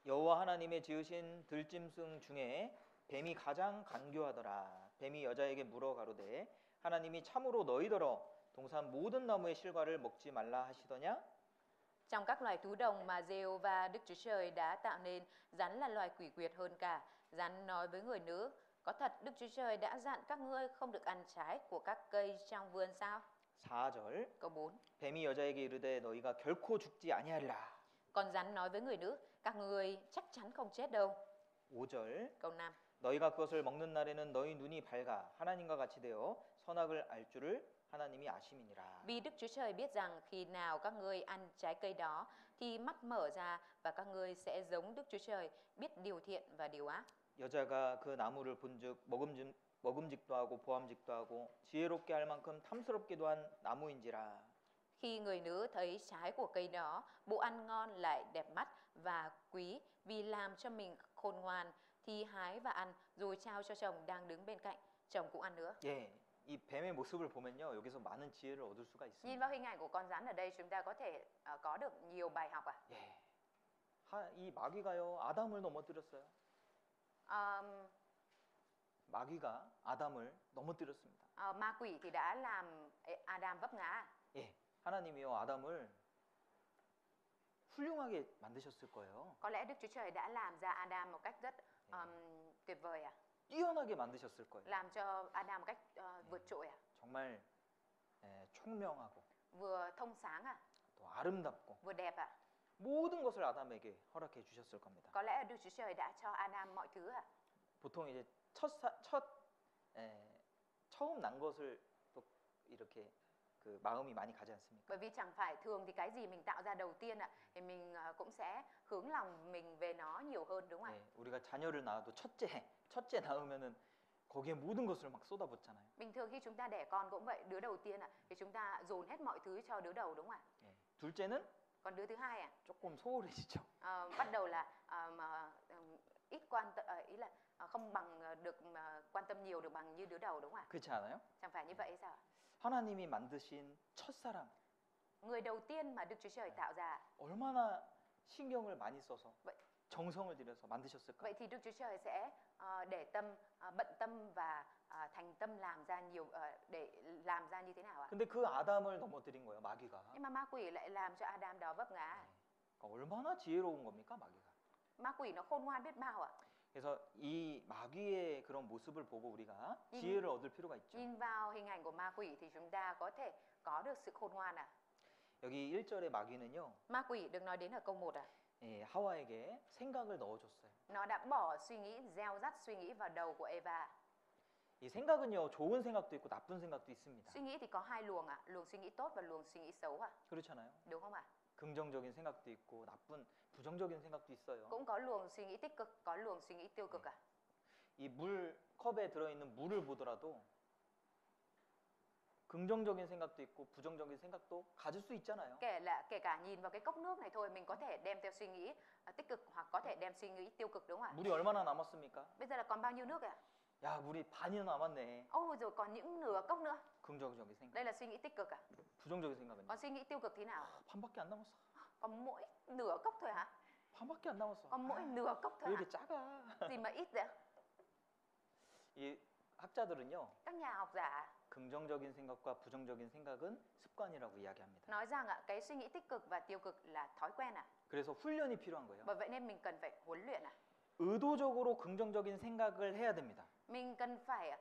여호와 하나님의 지으신 들짐승 중에 뱀이 가장 간교하더라. 뱀이 여자에게 물어 가로되 하나님이 참으로 너희더러 동산 모든 나무의 실과를 먹지 말라 하시더냐? Trong các loài thú đồng mà Giê-hô-va Đức Chúa Trời đã tạo nên, rắn là loài quỷ quyệt hơn cả. Rắn nói với người nữ, có thật Đức Chúa Trời đã dặn các ngươi không được ăn trái của các cây trong vườn sao? 4절 Câu 4. 뱀이 여자에게 이르되 너희가 결코 죽지 아니하리라. Còn rắn nói với người nữ, các ngươi chắc chắn không chết đâu. 5절 Câu 5. 너희가 그것을 먹는 날에는 너희 눈이 밝아 하나님과 같이 되어 선악을 알 줄을 하나님이 아심이니라. Vì Đức Chúa Trời biết rằng khi nào các ngươi ăn trái cây đó thì mắt mở ra và các ngươi sẽ giống Đức Chúa Trời, biết điều thiện và điều ác. 여자가 그 나무를 본즉 먹음직도 하고 보암직도 하고 지혜롭게 할 만큼 탐스럽기도 한 나무인지라. Khi người nữ thấy trái của cây đó, bộ ăn ngon lại đẹp mắt và quý vì làm cho mình khôn ngoan, thì hái và ăn rồi trao cho chồng đang đứng bên cạnh. Chồng cũng ăn nữa. 예, 이 뱀의 모습을 보면요 여기서 많은 지혜를 얻을 수가 Nhìn 있습니다. vào hình ảnh của con rắn ở đây chúng ta có thể có được nhiều bài học ạ. 예, 이 마귀가요 아담을 넘어뜨렸어요. 마귀가 아담을 넘어뜨렸습니다. Ma quỷ thì đã làm Adam vấp ngã. 예, 하나님이요 아담을 훌륭하게 만드셨을 거예요. Có lẽ Đức Chúa Trời đã làm ra Adam một cách rất tuyệt vời ạ. 뛰어나게 만드셨을 거예요. Làm cho Adam một cách vượt trội ạ. 정말 총명하고 Vừa thông sáng ạ, 또 또 아름답고 vừa đẹp ạ. 모든 것을 아담에게 허락해 주셨을 겁니다. Có lẽ Đức Chúa Trời đã cho Adam mọi thứ ạ. 보통 이제 처음 난 것을 또 이렇게 그 마음이 많이 가지 않습니까? Bởi vì chẳng phải thường thì cái gì mình tạo ra đầu tiên ạ, thì mình cũng sẽ hướng lòng mình về nó nhiều hơn, đúng không ạ? 네, 우리가 자녀를 낳아도 첫째 낳으면은 거기에 모든 것을 막 쏟아붓잖아요. Bình thường khi chúng ta đẻ con cũng vậy, đứa đầu tiên ạ, thì chúng ta dồn hết mọi thứ cho đứa đầu, đúng không ạ? 네, 둘째는 Còn đứa thứ hai ạ, 조금 소홀해지죠. bắt đầu là ít ý là không bằng được quan tâm nhiều được bằng như đứa đầu, đúng không ạ? 그렇지 않아요? Chẳng phải như vậy hay sao ạ? 하나님이 만드신 첫사람 Người đầu tiên mà Đức Chúa Trời tạo ra, 얼마나 신경을 많이 써서 vậy 정성을 들여서 만드셨을까? vậy thì Đức Chúa Trời sẽ để tâm, bận tâm và thành tâm làm ra nhiều, để làm ra như thế nào ạ? 근데 그 아담을 넘어뜨린 거예요, 마귀가. Nhưng mà ma quỷ lại làm cho Adam đó vấp ngã. 그러니까 얼마나 지혜로운 겁니까, 마귀가? Ma quỷ nó khôn ngoan biết bao ạ. 그래서 이 마귀의 그런 모습을 보고 우리가 지혜를 얻을 필요가 있죠. Nhìn vào hình ảnh của ma quỷ thì chúng ta có thể có được sự khôn ngoan ạ. 여기 1절의 마귀는요, Ma quỷ được nói đến ở câu 1 ạ. 예, 하와에게 생각을 넣어줬어요. Nó đã bỏ suy nghĩ, gieo rắt suy nghĩ vào đầu của Eva. 이 생각은요, 좋은 생각도 있고 나쁜 생각도 있습니다. Suy nghĩ thì có hai luồng ạ, luồng suy nghĩ tốt và luồng suy nghĩ xấu ạ. 그렇잖아요. Đúng không ạ? 긍정적인 생각도 있고 부정적인 생각도 있어요. Cũng có luồng suy nghĩ tích cực, có luồng suy nghĩ tiêu cực ạ. 이 컵에 들어있는 물을 보더라도 긍정적인 생각도 있고 부정적인 생각도 가질 수 있잖아요. Kể cả nhìn vào cái cốc nước này thôi, mình có thể đem theo suy nghĩ tích cực hoặc có thể đem suy nghĩ tiêu cực, đúng không ạ? 물이 얼마나 남았습니까? Bây giờ là còn bao nhiêu nước ạ? 야, 물이 반이나 남았네. Ôi rồi còn những nửa cốc nữa. 긍정적인 생각. Đây là suy nghĩ tích cực ạ. 부정적인 생각은요? Còn suy nghĩ tiêu cực thế nào? 반밖에 안 남았어. Còn mỗi nửa cốc thôi hả? 반밖에 안 남았어. Còn mỗi nửa cốc 왜 thôi hả? 이렇게 작아? Gì mà ít vậy? 이 학자들은요, Các nhà học giả 긍정적인 생각과 부정적인 생각은 습관이라고 이야기합니다. nói rằng ạ, cái suy nghĩ tích cực và tiêu cực là thói quen ạ. 그래서 훈련이 필요한 거예요. Bởi vậy nên mình cần phải huấn luyện ạ. 의도적으로 긍정적인 생각을 해야 됩니다. Mình cần phải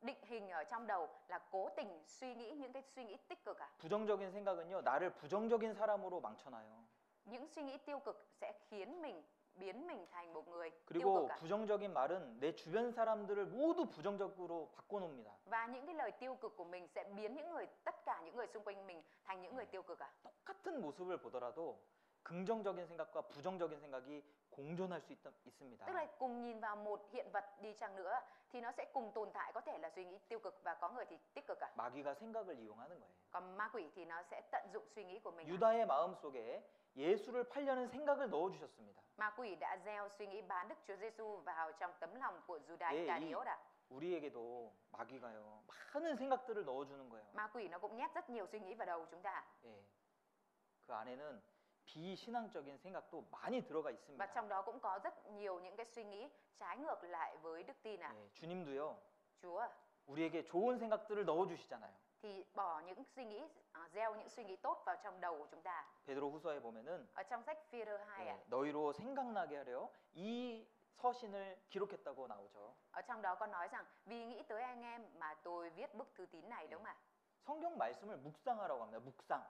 định hình ở trong đầu là cố tình suy nghĩ những cái suy nghĩ tích cực ạ. 부정적인 생각은요, 나를 부정적인 사람으로 망쳐놔요. Những suy nghĩ tiêu cực sẽ biến mình thành một người tiêu 그리고 cực ạ. 부정적인 말은 내 주변 사람들을 모두 부정적으로 바꿔놓습니다. Và những cái lời tiêu cực của mình sẽ biến tất cả những người xung quanh mình thành những người tiêu cực ạ. 똑같은 모습을 보더라도 긍정적인 생각과 부정적인 생각이 공존할 수 있습니다. Tức là cùng nhìn vào một hiện vật đi chăng nữa thì nó sẽ cùng tồn tại, có thể là suy nghĩ tiêu cực và có người thì tích cực ạ. 마귀가 생각을 이용하는 거예요. Còn ma quỷ thì nó sẽ tận dụng suy nghĩ của mình ạ. 유다의 마음속에 예수를 팔려는 생각을 넣어주셨습니다. Ma quỷ đã gieo suy nghĩ bán Đức Chúa Giêsu vào trong tấm lòng của Judas 예, Iscariot ạ. 우리에게도 마귀가요, 많은 생각들을 넣어주는 거예요. Ma quỷ nó cũng nhét rất nhiều suy nghĩ vào đầu chúng ta. 예, 그 안에는 비신앙적인 생각도 많이 들어가 Và 있습니다. trong đó cũng có rất nhiều những cái suy nghĩ trái ngược lại với đức tin ạ. 예, 주님도요, Chúa 우리에게 좋은 생각들을 넣어주시잖아요. thì bỏ những suy nghĩ, gieo những suy nghĩ tốt vào trong đầu của chúng ta. 베드로후서에 보면은 Ở trong sách Phi-rơ 2 ạ, 너희로 생각나게 하려 이 서신을 기록했다고 나오죠. ở trong đó có nói rằng vì nghĩ tới anh em mà tôi viết bức thư tín này, đúng không ạ? 성경 말씀을 묵상하라고 합니다. 묵상.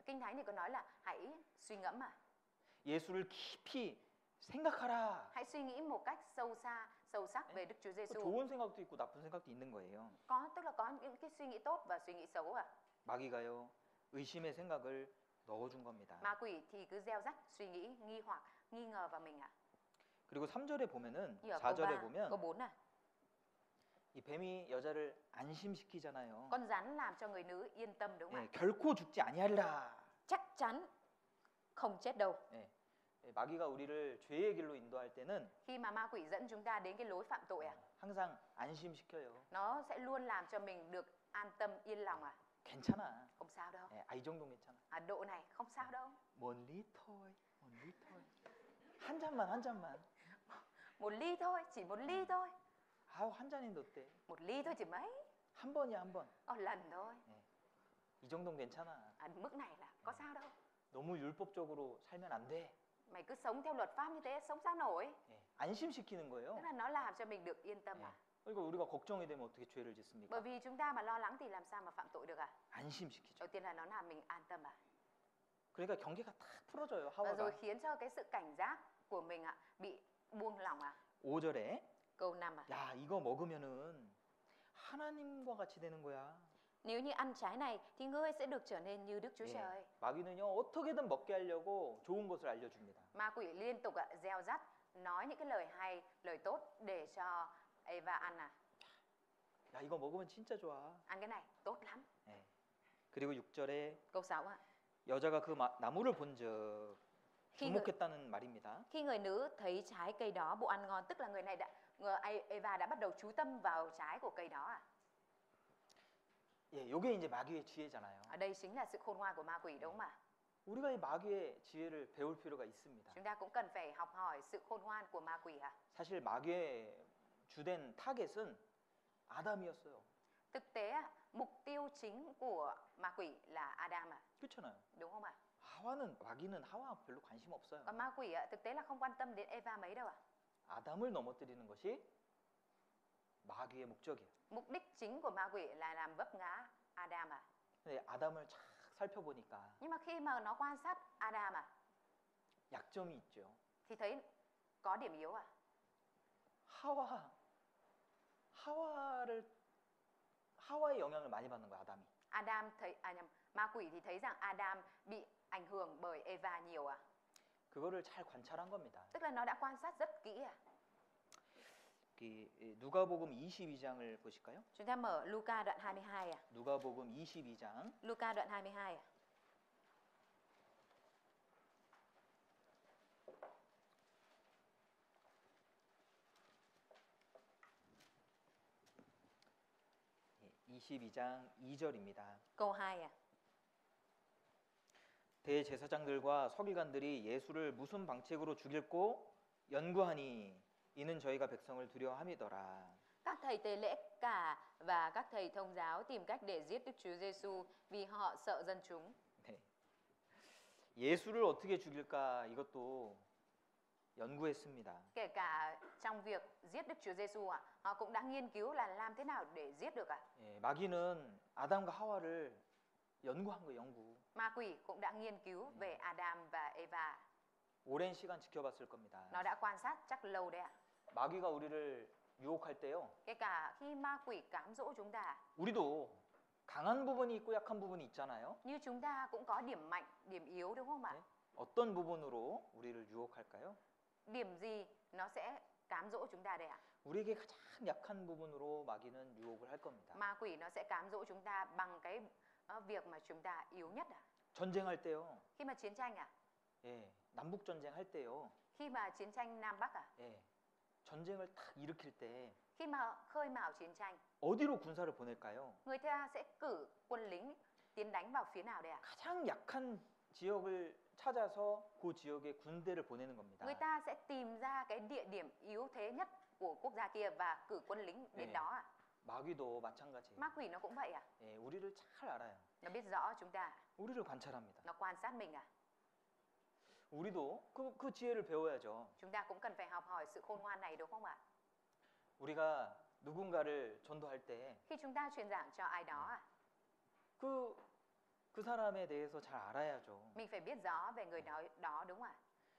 Kinh Thánh thì có nói là hãy suy ngẫm ạ. 예수를 깊이 생각하라. Hãy suy nghĩ một cách sâu sắc về Đức Chúa Giêsu. 좋은 생각도 있고 나쁜 생각도 있는 거예요. Tức là có những cái suy nghĩ tốt và suy nghĩ xấu ạ. 마귀가요, 의심의 생각을 넣어준 겁니다. Ma quỷ thì cứ gieo rắc suy nghĩ nghi hoặc, nghi ngờ vào mình ạ. 그리고 3절에 보면은, Như ở câu 4절에 3, 보면 câu 4 này. 이 뱀이 여자를 안심시키잖아요. Con rắn làm cho người nữ yên tâm, đúng không 예, ạ? 결코 죽지 아니하리라. Chắc chắn không chết đâu. 예, 마귀가 우리를 죄의 길로 인도할 때는 Khi mà ma quỷ dẫn chúng ta đến cái lối phạm tội ạ, 항상 안심시켜요. nó sẽ luôn làm cho mình được an tâm, yên lòng ạ. 괜찮아. Không sao đâu. 예, 이 정도는 괜찮아. Độ này không sao đâu. 뭔 리터이, 뭔 리터이. 한 잔만, 한 잔만. Một ly thôi, chỉ một ly thôi. 아우, 한 잔인데 어때? Một ly thôi chỉ mấy? 한 번이야, 한 번. Lần thôi. 이 정도는 괜찮아. Mức này là có sao đâu. 너무 율법적으로 살면 안 돼. Mày cứ sống theo luật pháp như thế, sống sao nổi? 예, 안심시키는 거예요. Tức là nó làm cho mình được yên tâm ạ. 그러니까 우리가 걱정이 되면 어떻게 죄를 짓습니까? Bởi vì chúng ta mà lo lắng thì làm sao mà phạm tội được ạ? 안심시키죠. Đầu tiên là nó làm mình an tâm ạ. 그러니까 경계가 탁 풀어져요. và rồi 하와가. khiến cho cái sự cảnh giác của mình bị buông lỏng 5절에 Câu 5 야, 이거 먹으면은 하나님과 같이 되는 거야. Nếu như ăn trái này thì ngươi sẽ được trở nên như Đức Chúa 예, Trời. 마귀는요 어떻게든 먹게 하려고 좋은 것을 알려줍니다. Ma quỷ liên tục gieo rắt, nói những cái lời hay, lời tốt để cho Eva ăn 야, 이거 먹으면 진짜 좋아. ăn cái này tốt lắm. 예. 그리고 6절에 Câu 6 여자가 그 나무를 본즉 Khi người, 주목했다는 말입니다. khi người nữ thấy trái cây đó bộ ăn ngon, tức là Eva đã bắt đầu chú tâm vào trái của cây đó 예, 요게 이제 마귀의 지혜잖아요. Ở đây chính là sự khôn ngoan của ma quỷ đúng không ạ? 우리가 이 마귀의 지혜를 배울 필요가 있습니다. Chúng ta cũng cần phải học hỏi sự khôn ngoan của ma quỷ 사실 마귀의 주된 타겟은 아담이었어요. Thực tế mục tiêu chính của ma quỷ là Adam 그렇잖아요. đúng không ạ? 마귀는 하와 별로 관심 없어요. Còn ma quỷ thực tế là không quan tâm đến Eva mấy đâu 아담을 넘어뜨리는 것이 마귀의 목적이에요. Mục đích chính của ma quỷ là làm vấp ngã Adam 근데 아담을 쫙 살펴보니까 Nhưng mà khi mà nó quan sát Adam 약점이 있죠. thì thấy có điểm yếu 하와의 영향을 많이 받는 거야, 아담이. Ma quỷ thì thấy rằng Adam bị ảnh hưởng bởi Eva nhiều 그거를 잘 관찰한 겁니다. Tức là nó đã quan sát rất kỹ 누가복음 22장을 보실까요? Chúng ta mở Luca đoạn 22 누가복음 22장 Luca đoạn 22 22장 2절입니다. Câu 2 대제사장들과 서기관들이 예수를 무슨 방책으로 죽일고 연구하니 이는 저희가 백성을 두려워함이더라. Các thầy tế lễ cả và các thầy thông giáo tìm cách để giết Đức Chúa Giêsu vì họ sợ dân chúng. 네. 예수를 어떻게 죽일까 이것도 연구했습니다. Kể cả trong việc giết Đức Chúa Giêsu họ cũng đã nghiên cứu là làm thế nào để giết được 예, 마귀는 아담과 하와를 연구한 거예요, 연구. Ma quỷ cũng đã nghiên cứu về Adam và Eva. 오랜 시간 지켜봤을 겁니다. Nó đã quan sát chắc lâu đấy 마귀가 우리를 유혹할 때요. Kể cả khi ma quỷ cám dỗ chúng ta, 우리도 강한 부분이 있고 약한 부분이 있잖아요. như chúng ta cũng có điểm mạnh, điểm yếu đúng không ạ? 네? 어떤 부분으로 우리를 유혹할까요? Điểm gì nó sẽ cám dỗ chúng ta đây ạ? 우리에게 가장 약한 부분으로 마귀는 유혹을 할 겁니다. Ma quỷ nó sẽ cám dỗ chúng ta bằng cái việc mà chúng ta yếu nhất 전쟁할 때요. Khi mà chiến tranh 예, 남북 전쟁 할 때요. Khi mà chiến tranh Nam Bắc 예, 전쟁을 탁 일으킬 때 Khi mà khơi mào chiến tranh, 어디로 군사를 보낼까요? người ta sẽ cử quân lính tiến đánh vào phía nào đây ạ? 가장 약한 지역을 찾아서 그 지역에 군대를 보내는 겁니다. Người ta sẽ tìm ra cái địa điểm yếu thế nhất của quốc gia kia và cử quân lính đến đó 마귀도 마찬가지예요. Ma quỷ nó cũng vậy 예, 우리를 잘 알아요. Nó biết rõ chúng ta, 우리를 관찰합니다. nó quan sát mình 우리도 그 지혜를 배워야죠. Chúng ta cũng cần phải học hỏi sự khôn ngoan này đúng không ạ? 우리가 누군가를 전도할 때 Khi chúng ta truyền giảng cho ai đó 그 사람에 대해서 잘 알아야죠. mình phải biết rõ về người đó đúng không ạ?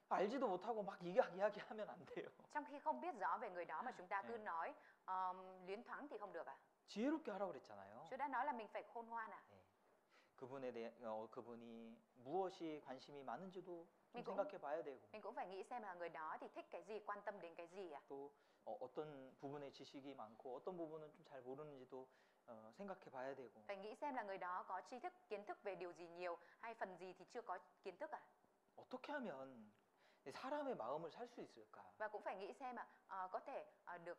알지도 못하고 막 이야기하면 안 돼요. Trong khi không biết rõ về người đó mà chúng ta cứ 네. nói liến thoáng thì không được 지혜롭게 하라고 그랬잖아요. Chúa đã nói là mình phải khôn ngoan 그분이 무엇이 관심이 많은지도 좀 mình cũng 생각해 봐야 되고 mình cũng phải nghĩ xem là người đó thì thích cái gì, quan tâm đến cái gì 또 어떤 부분에 지식이 많고 어떤 부분은 좀 잘 모르는지도 생각해 봐야 되고 Phải nghĩ xem là người đó có tri thức, kiến thức về điều gì nhiều hay phần gì thì chưa có kiến thức 어떻게 하면 사람의 마음을 살 수 있을까? Và cũng phải nghĩ xem có thể được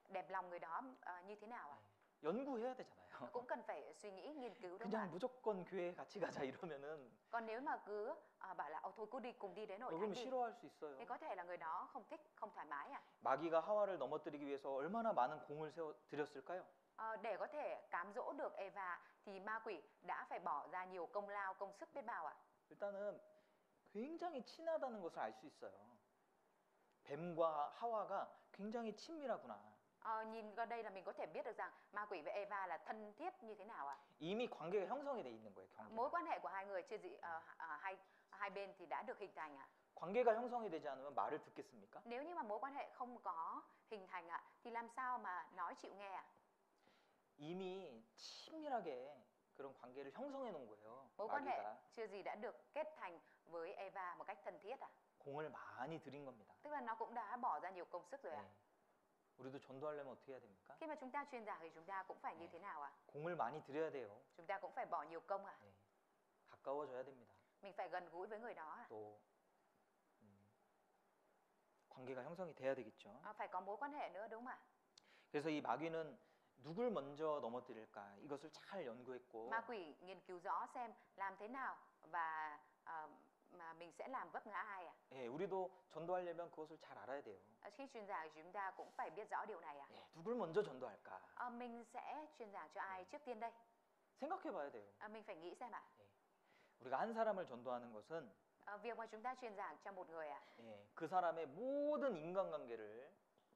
đẹp lòng người đó như thế nào 연구해야 되잖아요. Cũng cần phải suy nghĩ, nghiên cứu đúng không 그냥 ạ? 무조건 교회 같이 가자 이러면은 Còn nếu mà cứ bảo là thôi cứ cùng đi đến hội thánh 그러면 đi 싫어할 수 있어요. thì có thể là người đó không thích, không thoải mái 마귀가 하와를 넘어뜨리기 위해서 얼마나 많은 공을 들였을까요? Để có thể cám dỗ được Eva thì ma quỷ đã phải bỏ ra nhiều công lao, công sức biết bao 일단은 굉장히 친하다는 것을 알 수 있어요. 뱀과 하와가 굉장히 친밀하구나. Nhìn qua đây là mình có thể biết được rằng ma quỷ và Eva là thân thiết như thế nào ạ? 이미 관계가 형성이 돼 있는 거예요. Mối 관계가. quan hệ của hai người chưa gì hai bên thì đã được hình thành ạ. 관계가 형성이 되지 않으면 말을 듣겠습니까? Nếu như mà mối quan hệ không có hình thành ạ thì làm sao mà nói chịu nghe ạ? 이미 친밀하게 그런 관계를 형성해 놓은 거예요. Mối quan hệ 마귀가 chưa gì đã được kết thành với Eva một cách thân thiết ạ. 공을 많이 들인 겁니다. Tức là nó cũng đã bỏ ra nhiều công sức rồi ạ. 네. 우리도 전도하려면 어떻게 해야 됩니까? Khi mà chúng ta truyền giảng thì chúng ta cũng phải như 네. thế nào ạ? 공을 많이 들여야 돼요. Chúng ta cũng phải bỏ nhiều công ạ. 네. 가까워져야 됩니다. Mình phải gần gũi với người đó ạ. 또 관계가 형성이 돼야 되겠죠. Phải có mối quan hệ nữa đúng không ạ? 그래서 이 마귀는 누굴 먼저 넘어뜨릴까 이것을 잘 연구했고 Ma quỷ nghiên cứu rõ xem làm thế nào và mà mình sẽ làm vấp ngã ai ạ? 예, 우리도 전도하려면 그것을 잘 알아야 돼요. Khi truyền giảng thì chúng ta cũng phải biết rõ điều này ạ. 예, 누굴 먼저 전도할까 Mình sẽ truyền giảng cho ai trước tiên đây? 생각해 봐야 돼요. Mình phải nghĩ xem ạ. 우리가 한 사람을 전도하는 것은 Việc mà chúng ta truyền giảng cho một người ạ, 예, 그 사람의 모든 인간관계를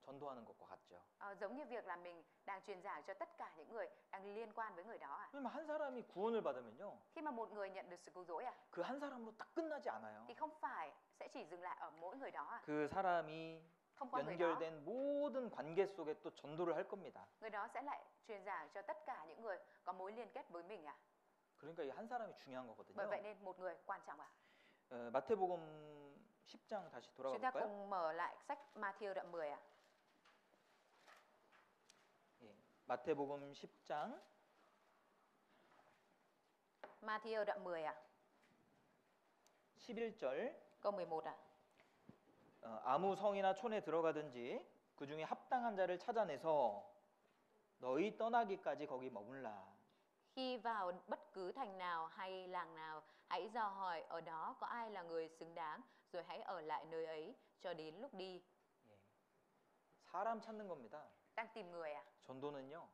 전도하는 것과 같죠. giống như việc là mình đang truyền giảng cho tất cả những người đang liên quan với người đó ạ. 왜냐면 한 사람이 구원을 받으면요. Khi mà một người nhận được sự cứu rỗi ạ, 그 한 사람으로 딱 끝나지 않아요. thì không phải sẽ chỉ dừng lại ở mỗi người đó ạ. 그 사람이 Thông qua người đó, 연결된 모든 관계 속에 또 전도를 할 겁니다. người đó sẽ lại truyền giảng cho tất cả những người có mối liên kết với mình ạ. 그러니까 이 한 사람이 중요한 거거든요. Bởi vậy nên một người quan trọng ạ. 마태복음 10장 다시 Chúng ta 돌아가 볼까요? cùng mở lại sách Matthew đoạn 10 ạ. 예, 마태복음 10장 Matthew đoạn 10 ạ. 11절 Câu 11 ạ. 아무 성이나 촌에 들어가든지 그 중에 합당한 자를 찾아내서 너희 떠나기까지 거기 머물라. Khi vào bất cứ thành nào hay làng nào, hãy dò hỏi ở đó có ai là người xứng đáng, rồi hãy ở lại nơi ấy cho đến lúc đi. 예, 사람 찾는 겁니다. Đang tìm người à? 전도는요,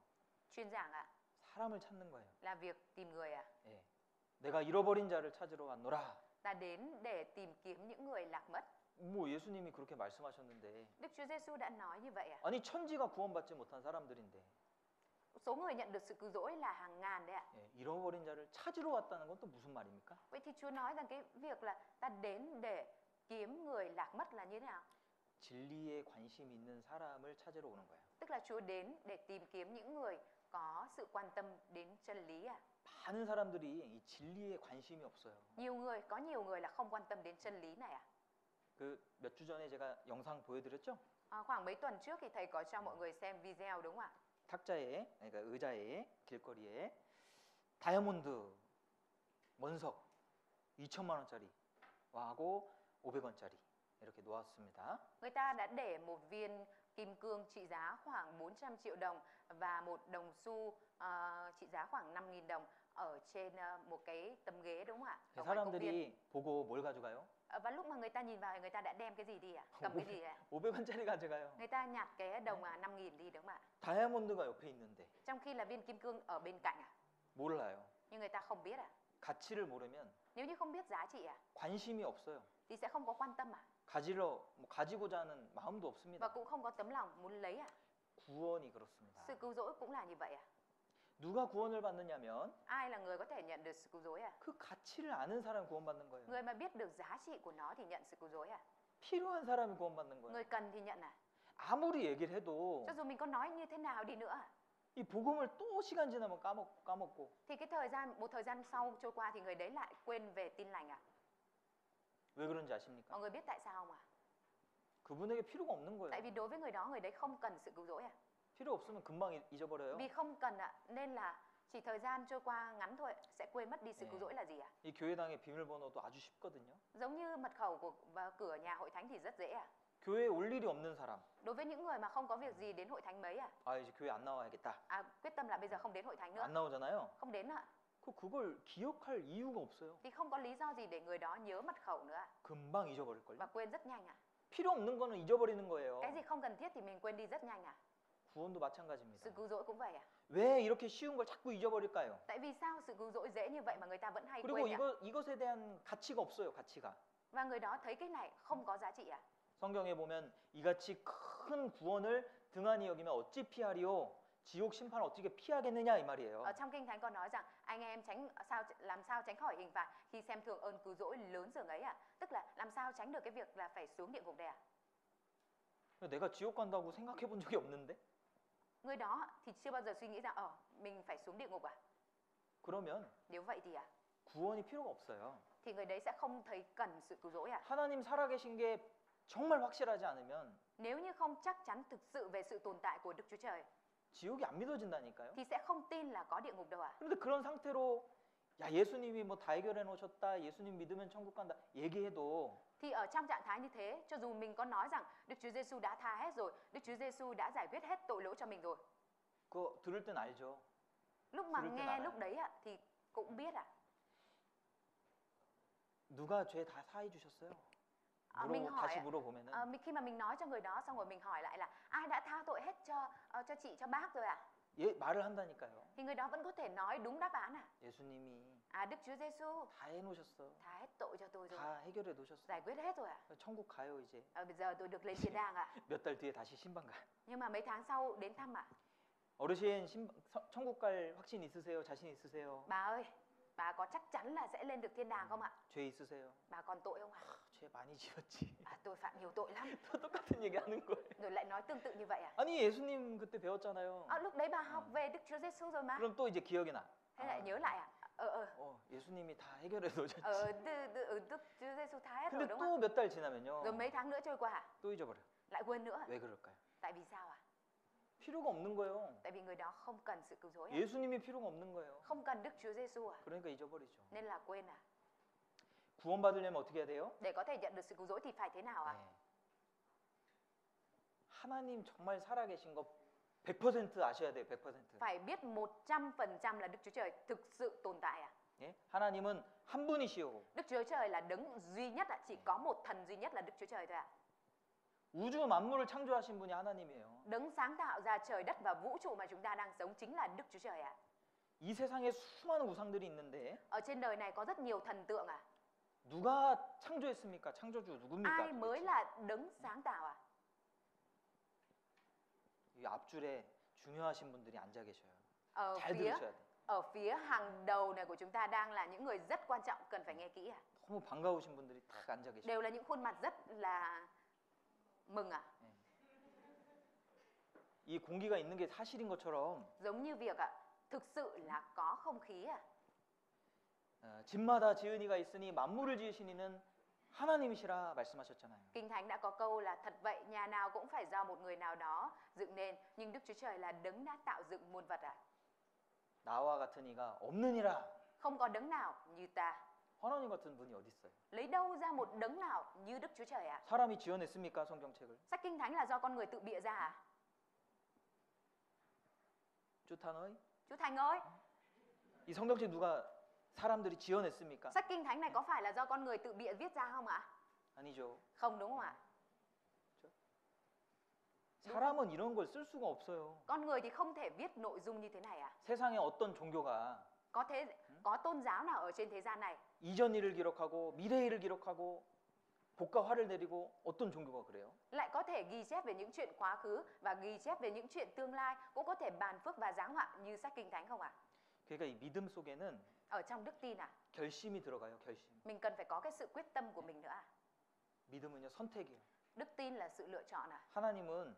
Chuyên giảng à? 사람을 찾는 거예요. Là việc tìm người à? 예, 내가 잃어버린 자를 찾으러 왔노라. Ta đến để tìm kiếm những người lạc mất. 뭐 예수님이 그렇게 말씀하셨는데, Đức Chúa Giêsu đã nói như vậy à? 아니 천지가 구원받지 못한 사람들인데, Số người nhận được sự cứu rỗi là hàng ngàn đấy ạ. 예, 잃어버린 자를 찾으러 왔다는 건 또 무슨 말입니까? Vậy thì Chúa nói rằng cái việc là ta đến để kiếm người lạc mất là như thế nào? 진리에 관심 있는 사람을 찾으러 오는 거예요. Tức là Chúa đến để tìm kiếm những người có sự quan tâm đến chân lý à? 많은 사람들이 이 진리에 관심이 없어요. Có nhiều người là không quan tâm đến chân lý này à? 그 몇 주 전에 제가 영상 보여드렸죠? Khoảng mấy tuần trước thì thầy có cho mọi người xem video đúng không ạ? 탁자에, 그러니까 의자에 길거리에 다이아몬드 원석 2천만 원짜리 하고 500원짜리 이렇게 놓았습니다. Người ta đã để một viên kim cương trị giá khoảng 400 triệu đồng và một đồng xu trị giá khoảng 5.000 đồng ở trên một cái tấm ghế đúng không ạ? Ở ngoài công viên. 사람들이 보고 뭘 가져가요? Và lúc mà người ta nhìn vào thì người ta đã đem cái gì đi ạ? Cầm cái gì ạ? 500원짜리 가져가요. Người ta nhặt cái đồng 5.000 đi đúng không ạ? 다이아몬드가 옆에 있는데 Trong khi là viên kim cương ở bên cạnh à? 몰라요. Nhưng người ta không biết à? 가치를 모르면 Nếu như không biết giá trị à? 관심이 없어요. Thì sẽ không có quan tâm à? 가지고자 하는 마음도 없습니다. Và cũng không có tấm lòng muốn lấy à? 구원이 그렇습니다. Sự cứu rỗi cũng là như vậy à? 누가 구원을 받느냐면 Ai là người có thể nhận được sự cứu rỗi à? 그 가치를 아는 사람이 구원받는 거예요. Người mà biết được giá trị của nó thì nhận sự cứu rỗi à? 필요한 사람이 구원받는 거예요. Người cần thì nhận à? 아무리 얘기를 해도 Cho dù mình có nói như thế nào đi nữa à? 이 복음을 또 시간 지나면 까먹고 Thì một thời gian sau trôi qua thì người đấy lại quên về tin lành à? 왜 그런지 아십니까? Mọi người biết tại sao không à? 그분에게 필요가 없는 Tại 거예요. vì đối với người đó, người đấy không cần sự cứu rỗi à? 필요 없으면 금방 잊어버려요. Vì không cần ạ, nên là chỉ thời gian trôi qua ngắn thôi sẽ quên mất đi sự cứu rỗi là gì ạ? 이 교회당의 비밀번호도 아주 쉽거든요. Giống như mật khẩu và cửa nhà hội thánh thì rất dễ ạ. 교회에 올 일이 없는 사람. Đối với những người mà không có việc gì đến hội thánh mấy à? 아 이제 교회 안 나와야겠다. Quyết tâm là bây giờ không đến hội thánh nữa, 안 나오잖아요. không đến ạ. 그걸 기억할 이유가 없어요. Thì không có lý do gì để người đó nhớ mật khẩu nữa ạ. 금방 잊어버릴걸요. Và quên rất nhanh ạ. 필요 없는 거는 잊어버리는 거예요. Cái gì không cần thiết thì mình quên đi rất nhanh ạ. 구원도 마찬가지입니다. Sự cứu rỗi cũng vậy ạ. 왜 이렇게 쉬운 걸 자꾸 잊어버릴까요? Tại vì sao sự cứu rỗi dễ như vậy mà người ta vẫn hay 그리고 quên ạ? 이것에 대한 가치가 없어요. 가치가. Và người đó thấy cái này không có giá trị ạ. 성경에 보면 이같이 큰 구원을 등한히 여기면 어찌 피하리요? 지옥 심판을 어떻게 피하겠느냐 이 말이에요. Ở trong Kinh Thánh có nói rằng anh em làm sao tránh khỏi hình phạt khi xem thường ơn cứu rỗi lớn dường ấy Tức là làm sao tránh được cái việc là phải xuống địa ngục đây 내가 지옥 간다고 생각해 본 적이 없는데? Người đó thì chưa bao giờ suy nghĩ rằng mình phải xuống địa ngục 그러면 Nếu vậy thì 구원이 필요가 없어요. thì người đấy sẽ không thấy cần sự cứu rỗi 하나님 살아계신 게 정말 확실하지 않으면 Nếu như không chắc chắn thực sự về sự tồn tại của Đức Chúa Trời 지옥이 안 믿어진다니까요. thì sẽ không tin là có địa ngục đâu 그런데 그런 상태로 야 예수님이 뭐 다 해결해 놓으셨다. 예수님 믿으면 천국 간다. 얘기해도 Thì ở trong trạng thái như thế, cho dù mình có nói rằng Đức Chúa Giêsu đã tha hết rồi, Đức Chúa Giêsu đã giải quyết hết tội lỗi cho mình rồi. 그거 들을 땐 알죠. Lúc mà 들을 땐 nghe 알아요. lúc đấy thì cũng biết 누가 죄 다 사해 주셨어요? mình hỏi 다시 물어보면은 khi mà mình nói cho người đó xong rồi mình hỏi lại là ai đã tha tội hết cho chị cho bác rồi 말을 한다니까요. Thì người đó vẫn có thể nói đúng đáp án 예수님이 Đức Chúa Giêsu 다 해놓으셨어. tha hết tội cho tôi rồi, 다 해결해 놓으셨어. giải quyết hết rồi 천국 가요 이제. Bây giờ tôi được lên thiên đàng 몇 달 뒤에 다시 신방 가요. Nhưng mà mấy tháng sau đến thăm 어르신 천국 갈 확신 있으세요? 자신 있으세요? Bà ơi, bà có chắc chắn là sẽ lên được thiên đàng không ạ? 죄 있으세요? Bà còn tội không ạ? 죄 많이 지었지. Tôi phạm nhiều tội lắm. 또 똑같은 얘기 하는 거예요. Rồi lại nói tương tự như vậy 아니 예수님 그때 배웠잖아요. Lúc đấy bà học về Đức Chúa Giêsu rồi mà. 그럼 또 이제 기억이 나. Thế lại nhớ lại 예수님이 다 해결해 놓으셨지. Đức Chúa Giêsu tha hết rồi 근데 đúng không? 또 몇 달 지나면요. Rồi mấy tháng nữa trôi qua 또 잊어버려. lại quên nữa. 왜 그럴까요? Tại vì sao 필요가 없는 거예요. Tại vì người đó không cần sự cứu rỗi 예수님이 필요가 없는 거예요. Không cần Đức Chúa Giêsu 그러니까 잊어버리죠. Nên là quên 구원받으려면 어떻게 해야 돼요? Để có thể nhận được sự cứu rỗi thì phải thế nào 네. 하나님 정말 살아계신 거 100% 아셔야 돼요. 100%. Phải biết 100% là Đức Chúa Trời thực sự tồn tại 예? 하나님은 한 분이시오. Đức Chúa Trời là đấng duy nhất chỉ có một thần duy nhất là Đức Chúa Trời thôi 우주 만물을 창조하신 분이 하나님이에요. Đấng sáng tạo ra trời đất và vũ trụ mà chúng ta đang sống chính là Đức Chúa Trời 이 세상에 수많은 우상들이 있는데 Ở trên đời này có rất nhiều thần tượng 누가 창조했습니까? 창조주 누굽니까? Ai mới là đấng sáng tạo 이 앞줄에 중요하신 분들이 앉아 계셔요. Ở 잘 phía 들으셔야 돼. ở phía hàng đầu này của chúng ta đang là những người rất quan trọng cần phải nghe kỹ 너무 반가우신 분들이 딱 앉아 계셔요. Đều là những khuôn mặt rất là mừng 이 공기가 있는 게 사실인 것처럼 Giống như việc thực sự là có không khí 집마다 지은이가 있으니 만물을 지으신 이는 하나님이시라 말씀하셨잖아요. Kinh Thánh đã có câu là thật vậy, nhà nào cũng phải do một người nào đó dựng nên, nhưng Đức Chúa Trời là đấng đã tạo dựng muôn vật 나와 같은 이가 없느니라. Không có đấng nào như ta. 하나님 같은 분이 어디 있어요? Lấy đâu ra một đấng nào như Đức Chúa Trời 사람이 지어냈습니까? 성경책을? Sách Kinh Thánh là do con người tự bịa ra 쭈탄 ơi? Chú Thành ơi, 이 성경책 누가 사람들이 지어냈습니까? sách Kinh Thánh này có phải là do con người tự bịa viết ra không 아니죠. Không đúng không 사람은 이런 걸 쓸 수가 없어요. Con người thì không thể viết nội dung như thế này 세상에 어떤 종교가 Có tôn giáo nào ở trên thế gian này 이전 일을 기록하고 미래 일을 기록하고 복과 화를 내리고 어떤 종교가 그래요? lại có thể ghi chép về những chuyện quá khứ và ghi chép về những chuyện tương lai, cũng có thể bàn phước và giáng họa như sách Kinh Thánh không 그러니까 이 믿음 속에는 Ở trong đức tin 결심이 들어가요. 결심. mình cần phải có cái sự quyết tâm của mình nữa 믿음은요 선택이에요. Đức tin là sự lựa chọn 하나님은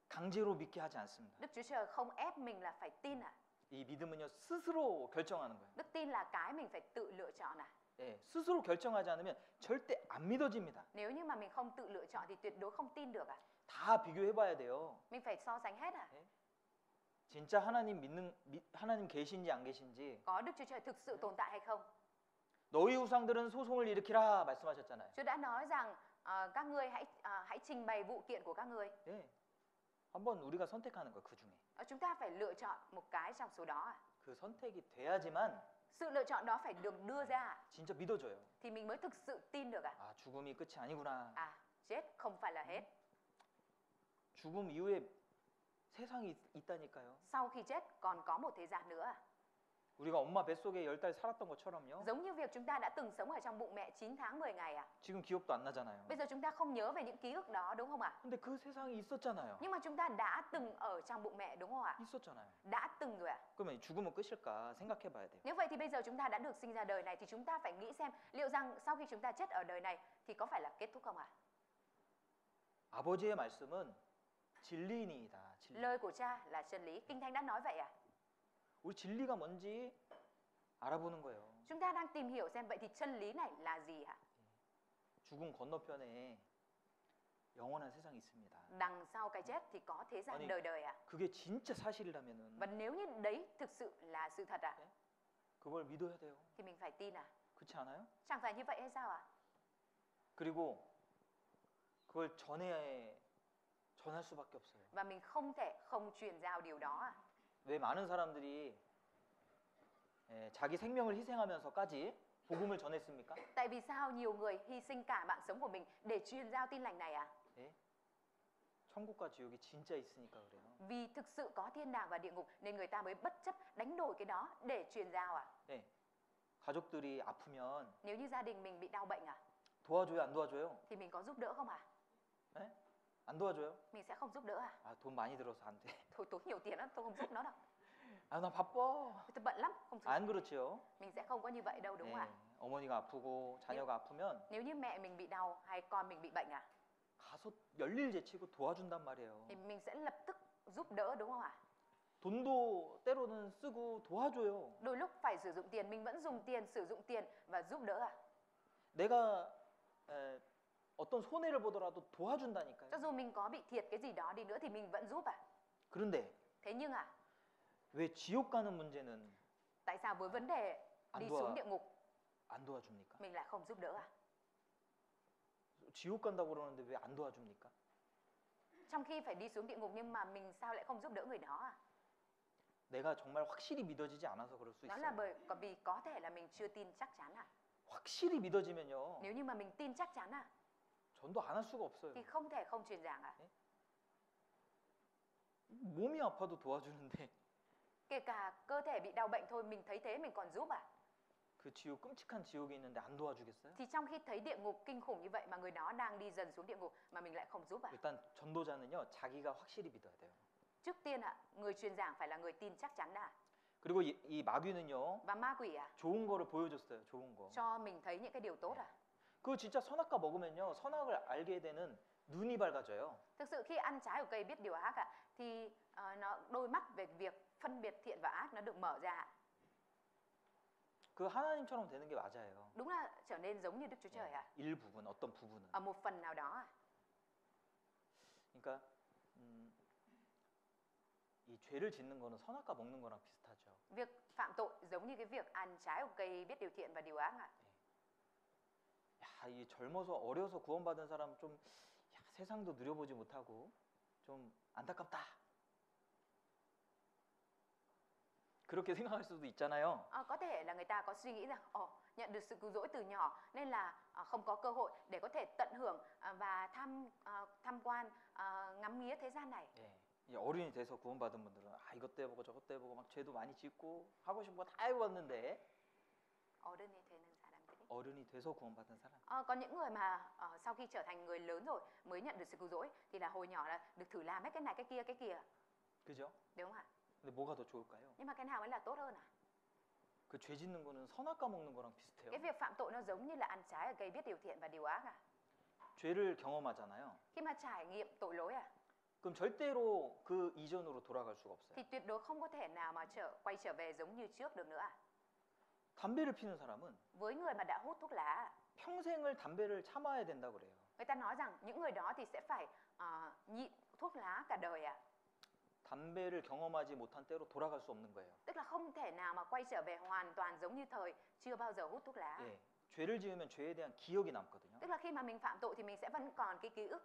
강제로 믿게 하지 않습니다. Đức Chúa Trời không ép mình là phải tin 이 믿음은요 스스로 결정하는 거예요. Đức tin là cái mình phải tự lựa chọn 예, 스스로 결정하지 않으면 절대 안 믿어집니다. Nếu như mà mình không tự lựa chọn thì tuyệt đối không tin được 다 비교해봐야 돼요. Mình phải so sánh hết 진짜 하나님 계신지 안 계신지. Có Đức Chúa Trời thực sự tồn tại hay không? 너희 우상들은 소송을 일으키라 말씀하셨잖아요. Chúa đã nói rằng các ngươi hãy trình bày vụ kiện của các ngươi. 예, 한번 우리가 선택하는 거예요. 그 중에. Chúng ta phải lựa chọn một cái trong số đó 그 선택이 돼야지만 Sự lựa chọn đó phải được đưa ra 진짜 믿어져요. thì mình mới thực sự tin được 아, 죽음이 끝이 아니구나. chết không phải là hết. 죽음 이후에 세상이 있다니까요. Sau khi chết còn có một thế gian nữa 우리가 엄마 뱃속에 10달 살았던 것처럼요. Giống như việc chúng ta đã từng sống ở trong bụng mẹ 9 tháng 10 ngày à? 지금 기억도 안 나잖아요. Bây giờ chúng ta không nhớ về những ký ức đó đúng không ạ? 근데 그 세상이 있었잖아요. Nhưng mà chúng ta đã từng ở trong bụng mẹ đúng không ạ? 있었잖아요. Đã từng rồi ạ. 그러면 죽으면 끝일까 생각해 봐야 돼요. Nếu vậy thì bây giờ chúng ta đã được sinh ra đời này thì chúng ta phải nghĩ xem liệu rằng sau khi chúng ta chết ở đời này thì có phải là kết thúc không ạ? 아버지의 말씀은 진리니이다. 진리. Lời của cha là chân lý. Kinh Thánh đã nói vậy à? 우리 진리가 뭔지 알아보는 거예요. Chúng ta đang tìm hiểu xem vậy thì chân lý này là gì ạ? 죽음 건너편에 영원한 세상이 있습니다. Đằng sau cái chết thì có thế gian A니, đời đời ạ. 그게 진짜 사실이라면은 Và nếu như đấy thực sự là sự thật ạ, 그걸 믿어야 돼요. thì mình phải tin à? 그렇지 않아요? Chẳng phải như vậy hay sao ạ? 그리고 그걸 전할 수밖에 없어요. Và mình không thể không truyền giao điều đó à? 왜 많은 사람들이 자기 생명을 희생하면서까지 복음을 전했습니까? Tại vì sao nhiều người hy sinh cả mạng sống của mình để truyền giao tin lành này à? 예? 천국과 지옥이 진짜 있으니까 그래요. Vì thực sự có thiên đàng và địa ngục nên người ta mới bất chấp đánh đổi cái đó để truyền giao à? 예. 가족들이 아프면 Nếu như gia đình mình bị đau bệnh à, 도와줘요, 안 도와줘요? thì mình có giúp đỡ không à? 예? 안 도와줘요? Mình sẽ không giúp đỡ à? 아, 돈 많이 들어서 안 돼. Thôi tốn nhiều tiền lắm, tôi không giúp nó đâu. 아, 나 바빠. Tôi bận lắm, không giúp. 안 그렇지요? Mình sẽ không có như vậy đâu đúng không ạ? 어머니가 아프고 자녀가 아프면 Nếu như mẹ mình bị đau hay con mình bị bệnh à, 가서 열일 제치고 도와준단 말이에요. thì mình sẽ lập tức giúp đỡ đúng không ạ? 돈도 때로는 쓰고 도와줘요. Đôi lúc phải sử dụng tiền, mình vẫn dùng tiền, sử dụng tiền và giúp đỡ à? 내가 어떤 손해를 보더라도 도와준다니까요. Cho dù mình có bị thiệt cái gì đó đi nữa thì mình vẫn giúp à? 그런데 Thế nhưng à, 왜 지옥 가는 문제는 tại sao với vấn đề 안 đi 도와- xuống địa ngục 안 도와줍니까? mình lại không giúp đỡ à? 지옥 간다고 그러는데 왜 안 도와줍니까? Trong khi phải đi xuống địa ngục nhưng mà mình sao lại không giúp đỡ người đó à? 내가 정말 확실히 믿어지지 않아서 그럴 수 Đó là 있어요. vì có thể là mình chưa tin chắc chắn à? 확실히 믿어지면요. Nếu như mà mình tin chắc chắn à, 전도 안 할 수가 없어요. thì không thể không truyền giảng à? 몸이 아파도 도와주는데 Kể cả cơ thể bị đau bệnh thôi mình thấy thế mình còn giúp à? 그 지옥 끔찍한 지옥에 있는데 안 도와주겠어요? Thì trong khi thấy địa ngục kinh khủng như vậy mà người đó đang đi dần xuống địa ngục mà mình lại không giúp à? 일단 전도자는요. 자기가 확실히 믿어야 돼요. Trước tiên ạ, người truyền giảng phải là người tin chắc chắn đã. 그리고 이 마귀는요. Và ma quỷ à, 좋은 거를 보여줬어요. 좋은 거. cho mình thấy những cái điều tốt à? 그 진짜 선악과 먹으면요. 선악을 알게 되는 눈이 밝아져요. Thực sự khi ăn trái của cây biết điều ác ạ, thì nó đôi mắt về việc phân biệt thiện và ác nó được mở ra ạ. 그 하나님처럼 되는 게 맞아요. Đúng là trở nên giống như Đức Chúa Trời ạ. 일부분, 어떤 부분은. Ở một phần nào đó ạ. 그러니까 이 죄를 짓는 거는 선악과 먹는 거랑 비슷하죠. Việc phạm tội giống như cái việc ăn trái của cây biết điều thiện và điều ác ạ. 야, 이 젊어서 어려서 구원받은 사람 좀 야, 세상도 누려보지 못하고 좀 안타깝다. 그렇게 생각할 수도 있잖아요. Có thể là người ta có suy nghĩ rằng nhận được sự cứu rỗi từ nhỏ nên là không có cơ hội để có thể tận hưởng và tham quan ngắm nghía thế gian này. 예. 이 어른이 돼서 구원받은 분들은 아, 이것도 해보고 저것도 해보고 막 죄도 많이 짓고 하고 싶은 거 다 해봤는데 Đơn như thế nên sao đam thế? 어른이 돼서 구원받은 사람 Có những người mà sau khi trở thành người lớn rồi mới nhận được sự cứu rỗi thì là hồi nhỏ là được thử làm hết cái này cái kia, 그죠? đúng không ạ? 근데 뭐가 더 좋을까요? Nhưng mà cái nào mới là tốt hơn à? 그 죄 짓는 거는 선악과 먹는 거랑 비슷해요. Cái việc phạm tội nó giống như là ăn trái ở cây biết điều thiện và điều ác à? 죄를 경험하잖아요. Khi mà trải nghiệm tội lỗi à, 그럼 절대로 그 이전으로 돌아갈 수가 없어요. thì tuyệt đối không có thể nào mà quay trở về giống như trước được nữa à? 담배를 피는 사람은 Với người mà đã hút thuốc lá, 평생을 담배를 참아야 된다 그래요. người ta nói rằng những người đó thì sẽ phải nhịn thuốc lá cả đời à? 담배를 경험하지 못한 때로 돌아갈 수 없는 거예요. Tức là không thể nào mà quay trở về hoàn toàn giống như thời chưa bao giờ hút thuốc lá. 예. 죄를 지으면 죄에 대한 기억이 남거든요. Tức là khi mà mình phạm tội thì mình sẽ vẫn còn cái ký ức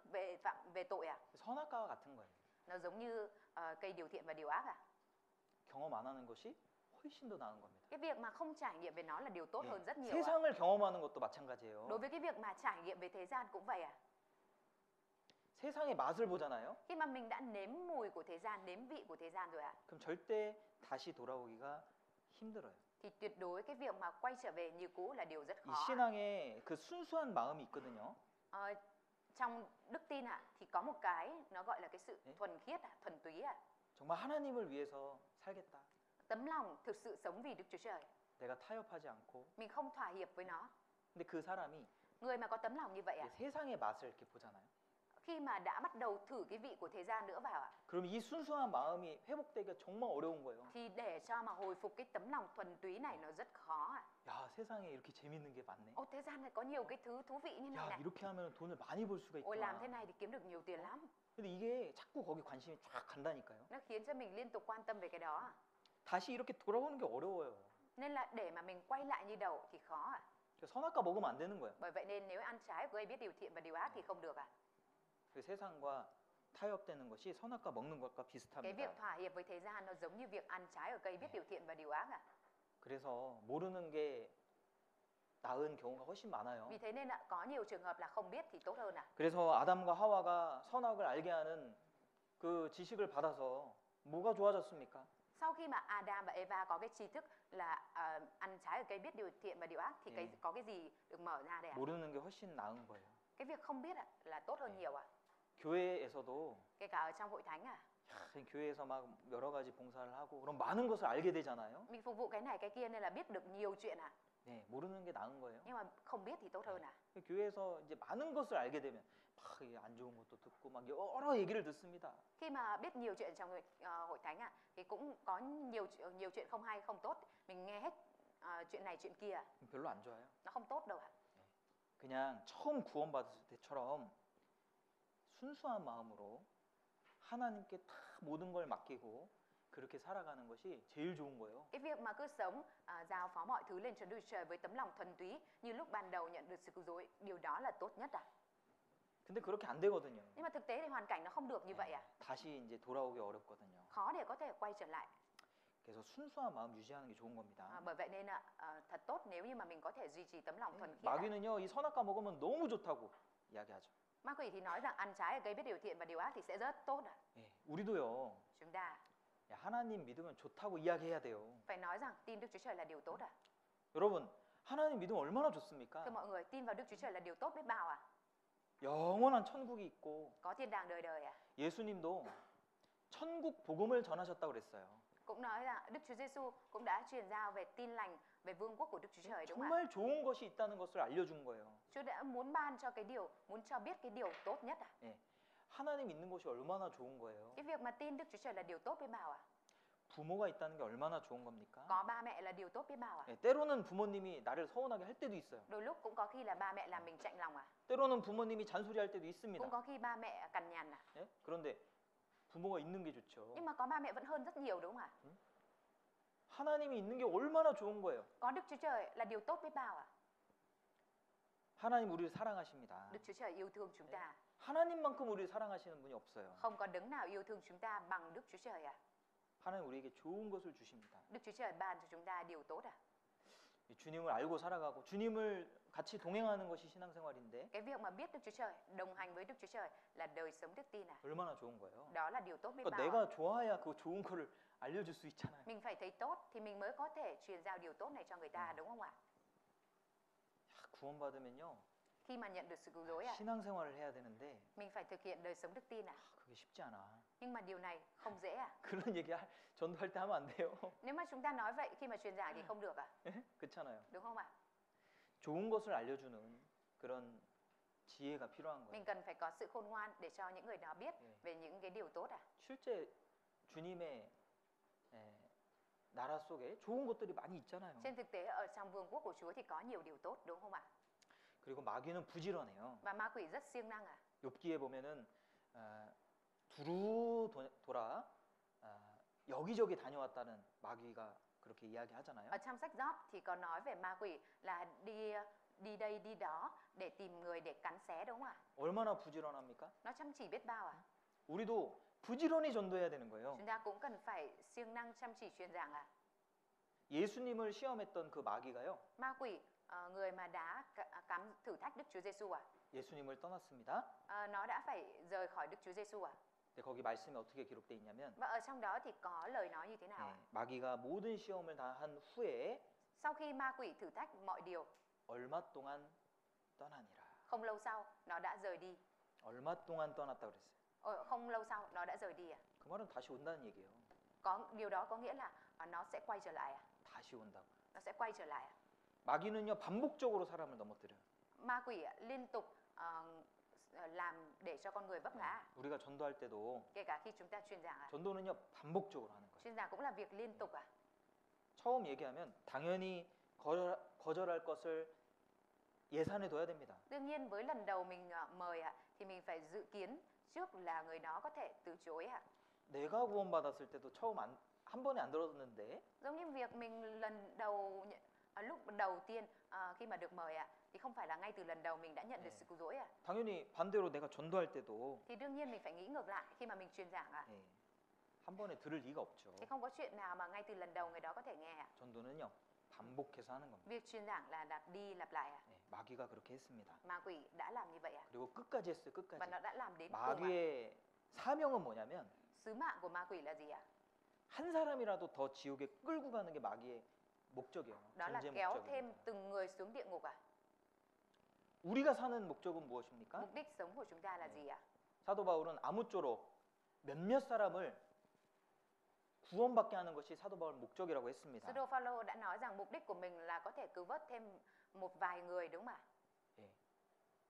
về tội à? 선악과와 같은 거예요. Nó giống như cây điều thiện và điều ác à? 경험 안 하는 것이 훨씬 더 나은 겁니다. Cái việc mà không trải nghiệm về nó là điều tốt 예. hơn rất nhiều. À? 세상을 경험하는 것도 마찬가지예요. Đối với cái việc mà trải nghiệm về thế gian cũng vậy à? 세상의 맛을 보잖아요. Khi mà mình đã nếm mùi của thế gian, nếm vị của thế gian rồi à? 그럼 절대 다시 돌아오기가 힘들어요. thì tuyệt đối cái việc mà quay trở về như cũ là điều rất 이 khó. 신앙에 그 순수한 마음이 있거든요. Ờ, trong đức tin thì có một cái nó gọi là cái sự Đấy. thuần khiết, thuần túy. 정말 하나님을 위해서 살겠다. Tấm lòng thực sự sống vì Đức Chúa Trời. 내가 타협하지 않고. Mình không thỏa hiệp với nó. 근데 그 사람이 Người mà có tấm lòng như vậy 이 세상의 맛을 이렇게 보잖아요. khi mà đã bắt đầu thử cái vị của thế gian nữa vào 그럼 이 순수한 마음이 회복되기가 정말 어려운 거예요. thì để cho mà hồi phục cái tấm lòng thuần túy này nó rất khó. 야, 세상에 이렇게 재밌는 게 많네. Ô, thế gian này có nhiều cái thứ thú vị như này 야, này. 이렇게 하면 돈을 많이 벌 수가 Ôi, làm thế 있구나. này thì kiếm được nhiều tiền lắm. 근데 이게 자꾸 거기 관심이 쫙 간다니까요. Nó khiến cho mình liên tục quan tâm về cái đó. 다시 이렇게 돌아오는 게 어려워요. Nên là để mà mình quay lại như đầu thì khó. 선악과 먹으면 안 되는 거예요. Bởi vậy nên nếu ăn trái gây biết điều thiện và điều ác thì không được. 그 세상과 타협되는 것이 선악과 먹는 것과 Cái 비슷합니다. việc thỏa hiệp với thế gian nó giống như việc ăn trái ở cây biết điều thiện và điều ác. 그래서 모르는 게 나은 경우가 훨씬 많아요. Vì thế nên có nhiều trường hợp là không biết thì tốt hơn. 그래서 아담과 하와가 선악을 알게 하는 그 지식을 받아서 뭐가 좋아졌습니까? Sau khi mà Adam và Eva có cái tri thức là ăn trái ở cây biết điều thiện và điều ác thì có cái gì được mở ra đây ạ? 모르는 게 훨씬 나은 거예요. Cái việc không biết là tốt hơn nhiều ạ. 교회에서도 Kể cả ở trong hội thánh 교회에서 막 여러 가지 봉사를 하고 그럼 많은 것을 알게 되잖아요. mình phục vụ cái này cái kia nên là biết được nhiều chuyện 네, 모르는 게 나은 거예요. nhưng mà không biết thì tốt hơn 교회에서 이제 많은 것을 알게 되면 막 안 좋은 것도 듣고 막 여러 얘기를 듣습니다. Khi mà biết nhiều chuyện trong hội thánh thì cũng có nhiều chuyện không hay không tốt, mình nghe hết chuyện này chuyện kia 별로 안 좋아요. nó không tốt đâu ạ. 그냥 처음 구원받았을 때처럼 순수한 마음으로 하나님께 다 모든 걸 맡기고 그렇게 살아가는 것이 제일 좋은 거예요. Cái việc mà cứ sống giao phó mọi thứ lên cho Đức Trời với tấm lòng thuần túy như lúc ban đầu nhận được sự cứu rỗi, điều đó là tốt nhất 근데 그렇게 안 되거든요. Nhưng mà thực tế thì hoàn cảnh nó không được như vậy 다시 이제 돌아오기 어렵거든요. Khó để có thể quay trở lại. 그래서 순수한 마음 유지하는 게 좋은 겁니다. Bởi vậy nên thật tốt nếu như mà mình có thể duy trì tấm lòng thuần khiết. 마귀는요, 이 선악과 먹으면 너무 좋다고 이야기하죠. Ma quỷ thì nói rằng ăn trái ở cây biết điều thiện và điều ác thì sẽ rất tốt 예, 우리도요. Chúng ta 야, 하나님 믿으면 좋다고 이야기해야 돼요. phải nói rằng tin Đức Chúa Trời là điều tốt 여러분, 하나님 믿으면 얼마나 좋습니까? Thưa mọi người, tin vào Đức Chúa Trời là điều tốt biết bao 영원한 천국이 있고 Có thiên đàng đời đời 예수님도 천국 복음을 전하셨다고 그랬어요. Cũng nói rằng Đức Chúa Giêsu cũng đã truyền giao về tin lành về vương quốc của Đức Chúa Trời đúng không ạ? 정말 좋은 것이 있다는 것을 알려준 거예요. Chúa đã muốn ban cho muốn cho biết cái điều tốt nhất 예, 하나님 있는 것이 얼마나 좋은 거예요. Cái việc mà tin Đức Chúa Trời là điều tốt biết bao 부모가 있다는 게 얼마나 좋은 겁니까? Có ba mẹ là điều tốt biết bao 예, 때로는 부모님이 나를 서운하게 할 때도 있어요. Đôi lúc cũng có khi là ba mẹ làm mình chạnh lòng 때로는 부모님이 잔소리할 때도 있습니다. Cũng có khi ba mẹ cằn nhằn 예? 그런데 부모가 있는 게 좋죠. Nhưng mà có ba mẹ vẫn hơn rất nhiều đúng không ạ? 하나님이 있는 게 얼마나 좋은 거예요. Có Đức Chúa Trời là điều tốt biết bao 하나님 우리를 사랑하십니다. Đức Chúa Trời yêu thương chúng ta 하나님만큼 우리를 사랑하시는 분이 없어요. Không có đấng nào yêu thương chúng ta bằng Đức Chúa Trời 하나님 우리에게 좋은 것을 주십니다. Đức Chúa Trời ban cho chúng ta điều tốt 주님을 알고 살아가고 주님을 같이 동행하는 것이 신앙생활인데 Cái việc mà biết Đức Chúa Trời, đồng hành với Đức Chúa Trời là đời sống đức tin 얼마나 좋은 거예요. Đó là điều tốt biết 그러니까 bao 내가 좋아야 그 좋은 거를 알려줄 수 있잖아요. Mình phải thấy tốt thì mình mới có thể truyền giao điều tốt này cho người ta đúng không ạ? 구원받으면요. Khi mà nhận được sự cứu rỗi 신앙생활을 해야 되는데 mình phải thực hiện đời sống đức tin 그게 쉽지 않아. Nhưng mà điều này không dễ 그런 얘기 전도할 때 하면 안 돼요. Nếu mà chúng ta nói vậy khi mà truyền giải thì không được 그렇잖아요. Đúng không ạ? 좋은 것을 알려주는 그런 지혜가 필요한 Mình 거예요. cần phải có sự khôn ngoan để cho những người đó biết về những cái điều tốt 실제 주님의 나라 속에 좋은 것들이 많이 있잖아요. Trên thực tế ở trong vương quốc của Chúa thì có nhiều điều tốt đúng không ạ? 그리고 마귀는 부지런해요. Và ma quỷ rất siêng năng 욥기에 보면은 두루 돌아 여기저기 다녀왔다는 마귀가 그렇게 이야기하잖아요. Ở trong sách Gióp thì có nói về ma quỷ là đi đây đi đó để tìm người để cắn xé đúng không ạ? 얼마나 부지런합니까? Nó chăm chỉ biết bao 우리도 부지런히 전도해야 되는 거예요. Chúng ta cũng cần phải siêng năng chăm chỉ truyền giảng 예수님을 시험했던 그 마귀가요. Ma quỷ người mà đã thử thách Đức Chúa Giêsu 예수님을 떠났습니다. nó đã phải rời khỏi Đức Chúa Giêsu 근데 거기 말씀에 어떻게 기록돼 있냐면 Và ở trong đó thì có lời nói như thế nào ạ? 마귀가 모든 시험을 다 한 후에 Sau khi ma quỷ thử thách mọi điều, 얼마 동안 떠나니라. không lâu sau nó đã rời đi. 얼마 동안 떠났다 그랬어요. Không lâu sau nó đã rời đi à? 그 말은 다시 온다는 얘기예요. Có điều đó có nghĩa là nó sẽ quay trở lại à? 다시 온다고. Nó sẽ quay trở lại à? 마귀는요 반복적으로 사람을 넘어뜨려요. Ma quỷ liên tục làm để cho con người vấp ngã. 우리가 전도할 때도 Kể cả khi chúng ta truyền giảng à? 전도는요 반복적으로 하는 거예요. Truyền giảng cũng là việc liên tục à? 처음 얘기하면 당연히 거절할 것을 예산해 둬야 됩니다. Đương nhiên với lần đầu mình mời ạ thì mình phải dự kiến trước là người đó có thể từ chối ạ. 내가 구원받았을 때도 처음 한 번에 안 들었는데 Giống như việc mình lần đầu lúc đầu tiên khi mà được mời ạ thì không phải là ngay từ lần đầu mình đã nhận được sự cứu rỗi ạ. 당연히 반대로 내가 전도할 때도 Thì đương nhiên mình phải nghĩ ngược lại khi mà mình truyền giảng ạ. 한 번에 들을 리가 없죠. Thì không có chuyện nào mà ngay từ lần đầu người đó có thể nghe ạ. 전도는요 반복해서 하는 겁니다. Việc truyền giảng là lặp đi lặp lại ạ. 마귀가 그렇게 했습니다. Ma quỷ đã làm như vậy ạ. 그리고 끝까지 했어요. Và 끝까지. nó đã làm đến cùng ạ. 마귀의 사명은 뭐냐면 Sứ mạng của ma quỷ là gì ạ? 한 사람이라도 더 지옥에 끌고 가는 게 마귀의 목적이에요. Đó là 존재 kéo thêm 목적입니다. từng người xuống địa ngục ạ. 우리가 사는 목적은 무엇입니까? Mục đích sống của chúng ta là gì ạ? 사도 바울은 아무쪼록 몇몇 사람을 구원받게 하는 것이 사도 바울 목적이라고 했습니다. Sứ Đồ Phaolô đã nói rằng mục đích của mình là có thể cứu vớt thêm một vài người đúng không ạ?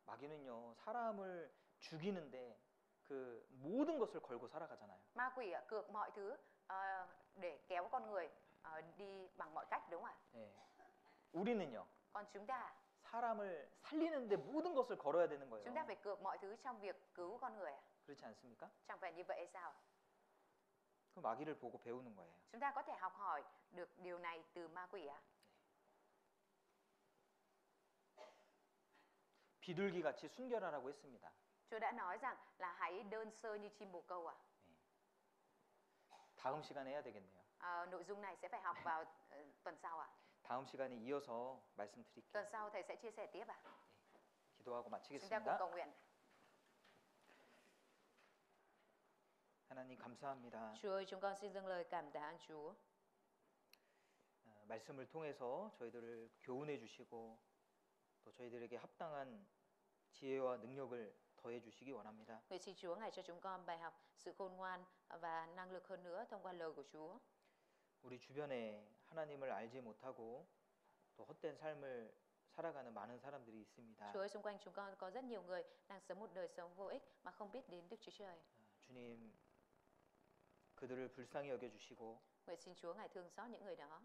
마귀는요 사람을 죽이는데 그 모든 것을 걸고 살아가잖아요. Ma quỷ cược mọi thứ để kéo con người đi bằng mọi cách đúng không ạ? 우리는요 Còn chúng ta 사람을 살리는데 모든 것을 걸어야 되는 거예요. chúng ta phải cược mọi thứ trong việc cứu con người ạ. 그렇지 않습니까? Chẳng phải như vậy hay sao? 그 마귀를 보고 배우는 거예요. Chúng ta có thể học hỏi được điều này từ ma quỷ ạ. 비둘기 같이 순결하라고 했습니다. Chúa đã nói rằng là hãy đơn sơ như chim bồ câu ạ. 다음 시간에 해야 되겠네요. Nội dung này sẽ phải học vào tuần sau ạ. 다음 시간에 이어서 말씀드릴게요. Tuần sau thầy sẽ chia sẻ tiếp ạ. 기도하고 Chúng ta cùng 마치겠습니다. cầu nguyện. 하나님 감사합니다. Chúa ơi, chúng con xin dâng lời cảm tạ Chúa. 말씀을 통해서 저희들을 교훈해 주시고 또 저희들에게 합당한 지혜와 능력을 더해 주시기 원합니다. Nguyện xin Chúa ngài cho chúng con bài học sự khôn ngoan và năng lực hơn nữa thông qua lời của Chúa. 우리 주변에 하나님을 알지 못하고 또 헛된 삶을 살아가는 많은 사람들이 있습니다. Chúa ơi, xung quanh chúng con có rất nhiều người đang sống một đời sống vô ích mà không biết đến Đức Chúa Trời. 주님 그들을 불쌍히 여겨 주시고 Nguyện xin Chúa ngài thương xót những người đó.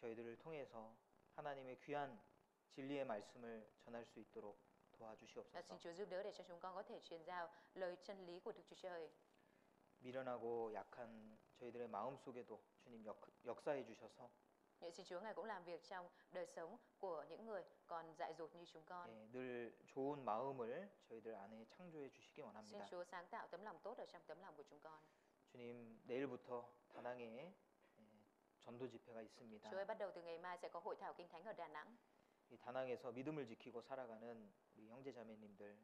저희들을 통해서 하나님의 귀한 진리의 말씀을 전할 수 있도록 도와주시옵소서. Xin Chúa giúp đỡ để cho chúng con có thể truyền giao lời chân lý của Đức Chúa Trời. 미련하고 약한 저희들의 마음 속에도 주님 역사해 주셔서 Nguyện xin Chúa ngài cũng làm việc trong đời sống của những người còn dại dột như chúng con. 늘 좋은 마음을 저희들 안에 창조해 주시기 Xin 원합니다. Chúa sáng tạo tấm lòng tốt ở trong tấm lòng của chúng con. 주님 내일부터 다낭에 전도 집회가 있습니다. Chúa ơi, bắt đầu từ ngày mai sẽ có hội thảo kinh thánh ở Đà Nẵng. 이 다낭에서 믿음을 지키고 살아가는 우리 형제자매님들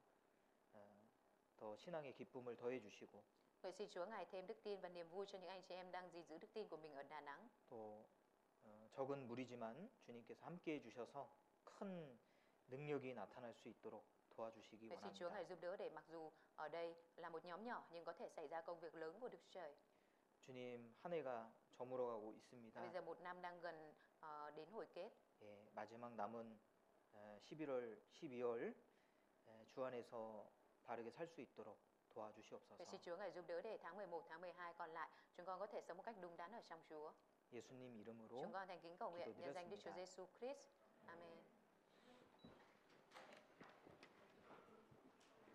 더 신앙의 기쁨을 더해 주시고 Nguyện xin Chúa ngài thêm đức tin và niềm vui cho những anh chị em đang gìn giữ đức tin của mình ở Đà Nẵng. 또 적은 무리지만 주님께서 함께해 주셔서 큰 능력이 나타날 수 있도록 도와주시기 Nguyện xin Chúa 원합니다. ngài giúp đỡ để mặc dù ở đây là một nhóm nhỏ nhưng có thể xảy ra công việc lớn của Đức Chúa Trời. 주님 한 해가 저물어가고 있습니다. Bây giờ một năm đang gần đến hồi kết. 마지막 남은 11월, 12월 주 안에서 바르게 살 수 있도록 Nguyện 도와주시옵소서. xin Chúa ngài giúp đỡ để tháng 11, tháng 12 còn lại chúng con có thể sống một cách đúng đắn ở trong Chúa. 예수님 이름으로 Chúng con thành kính cầu nguyện nhân danh Đức Chúa 기도드렸습니다. Giêsu Christ. Amen.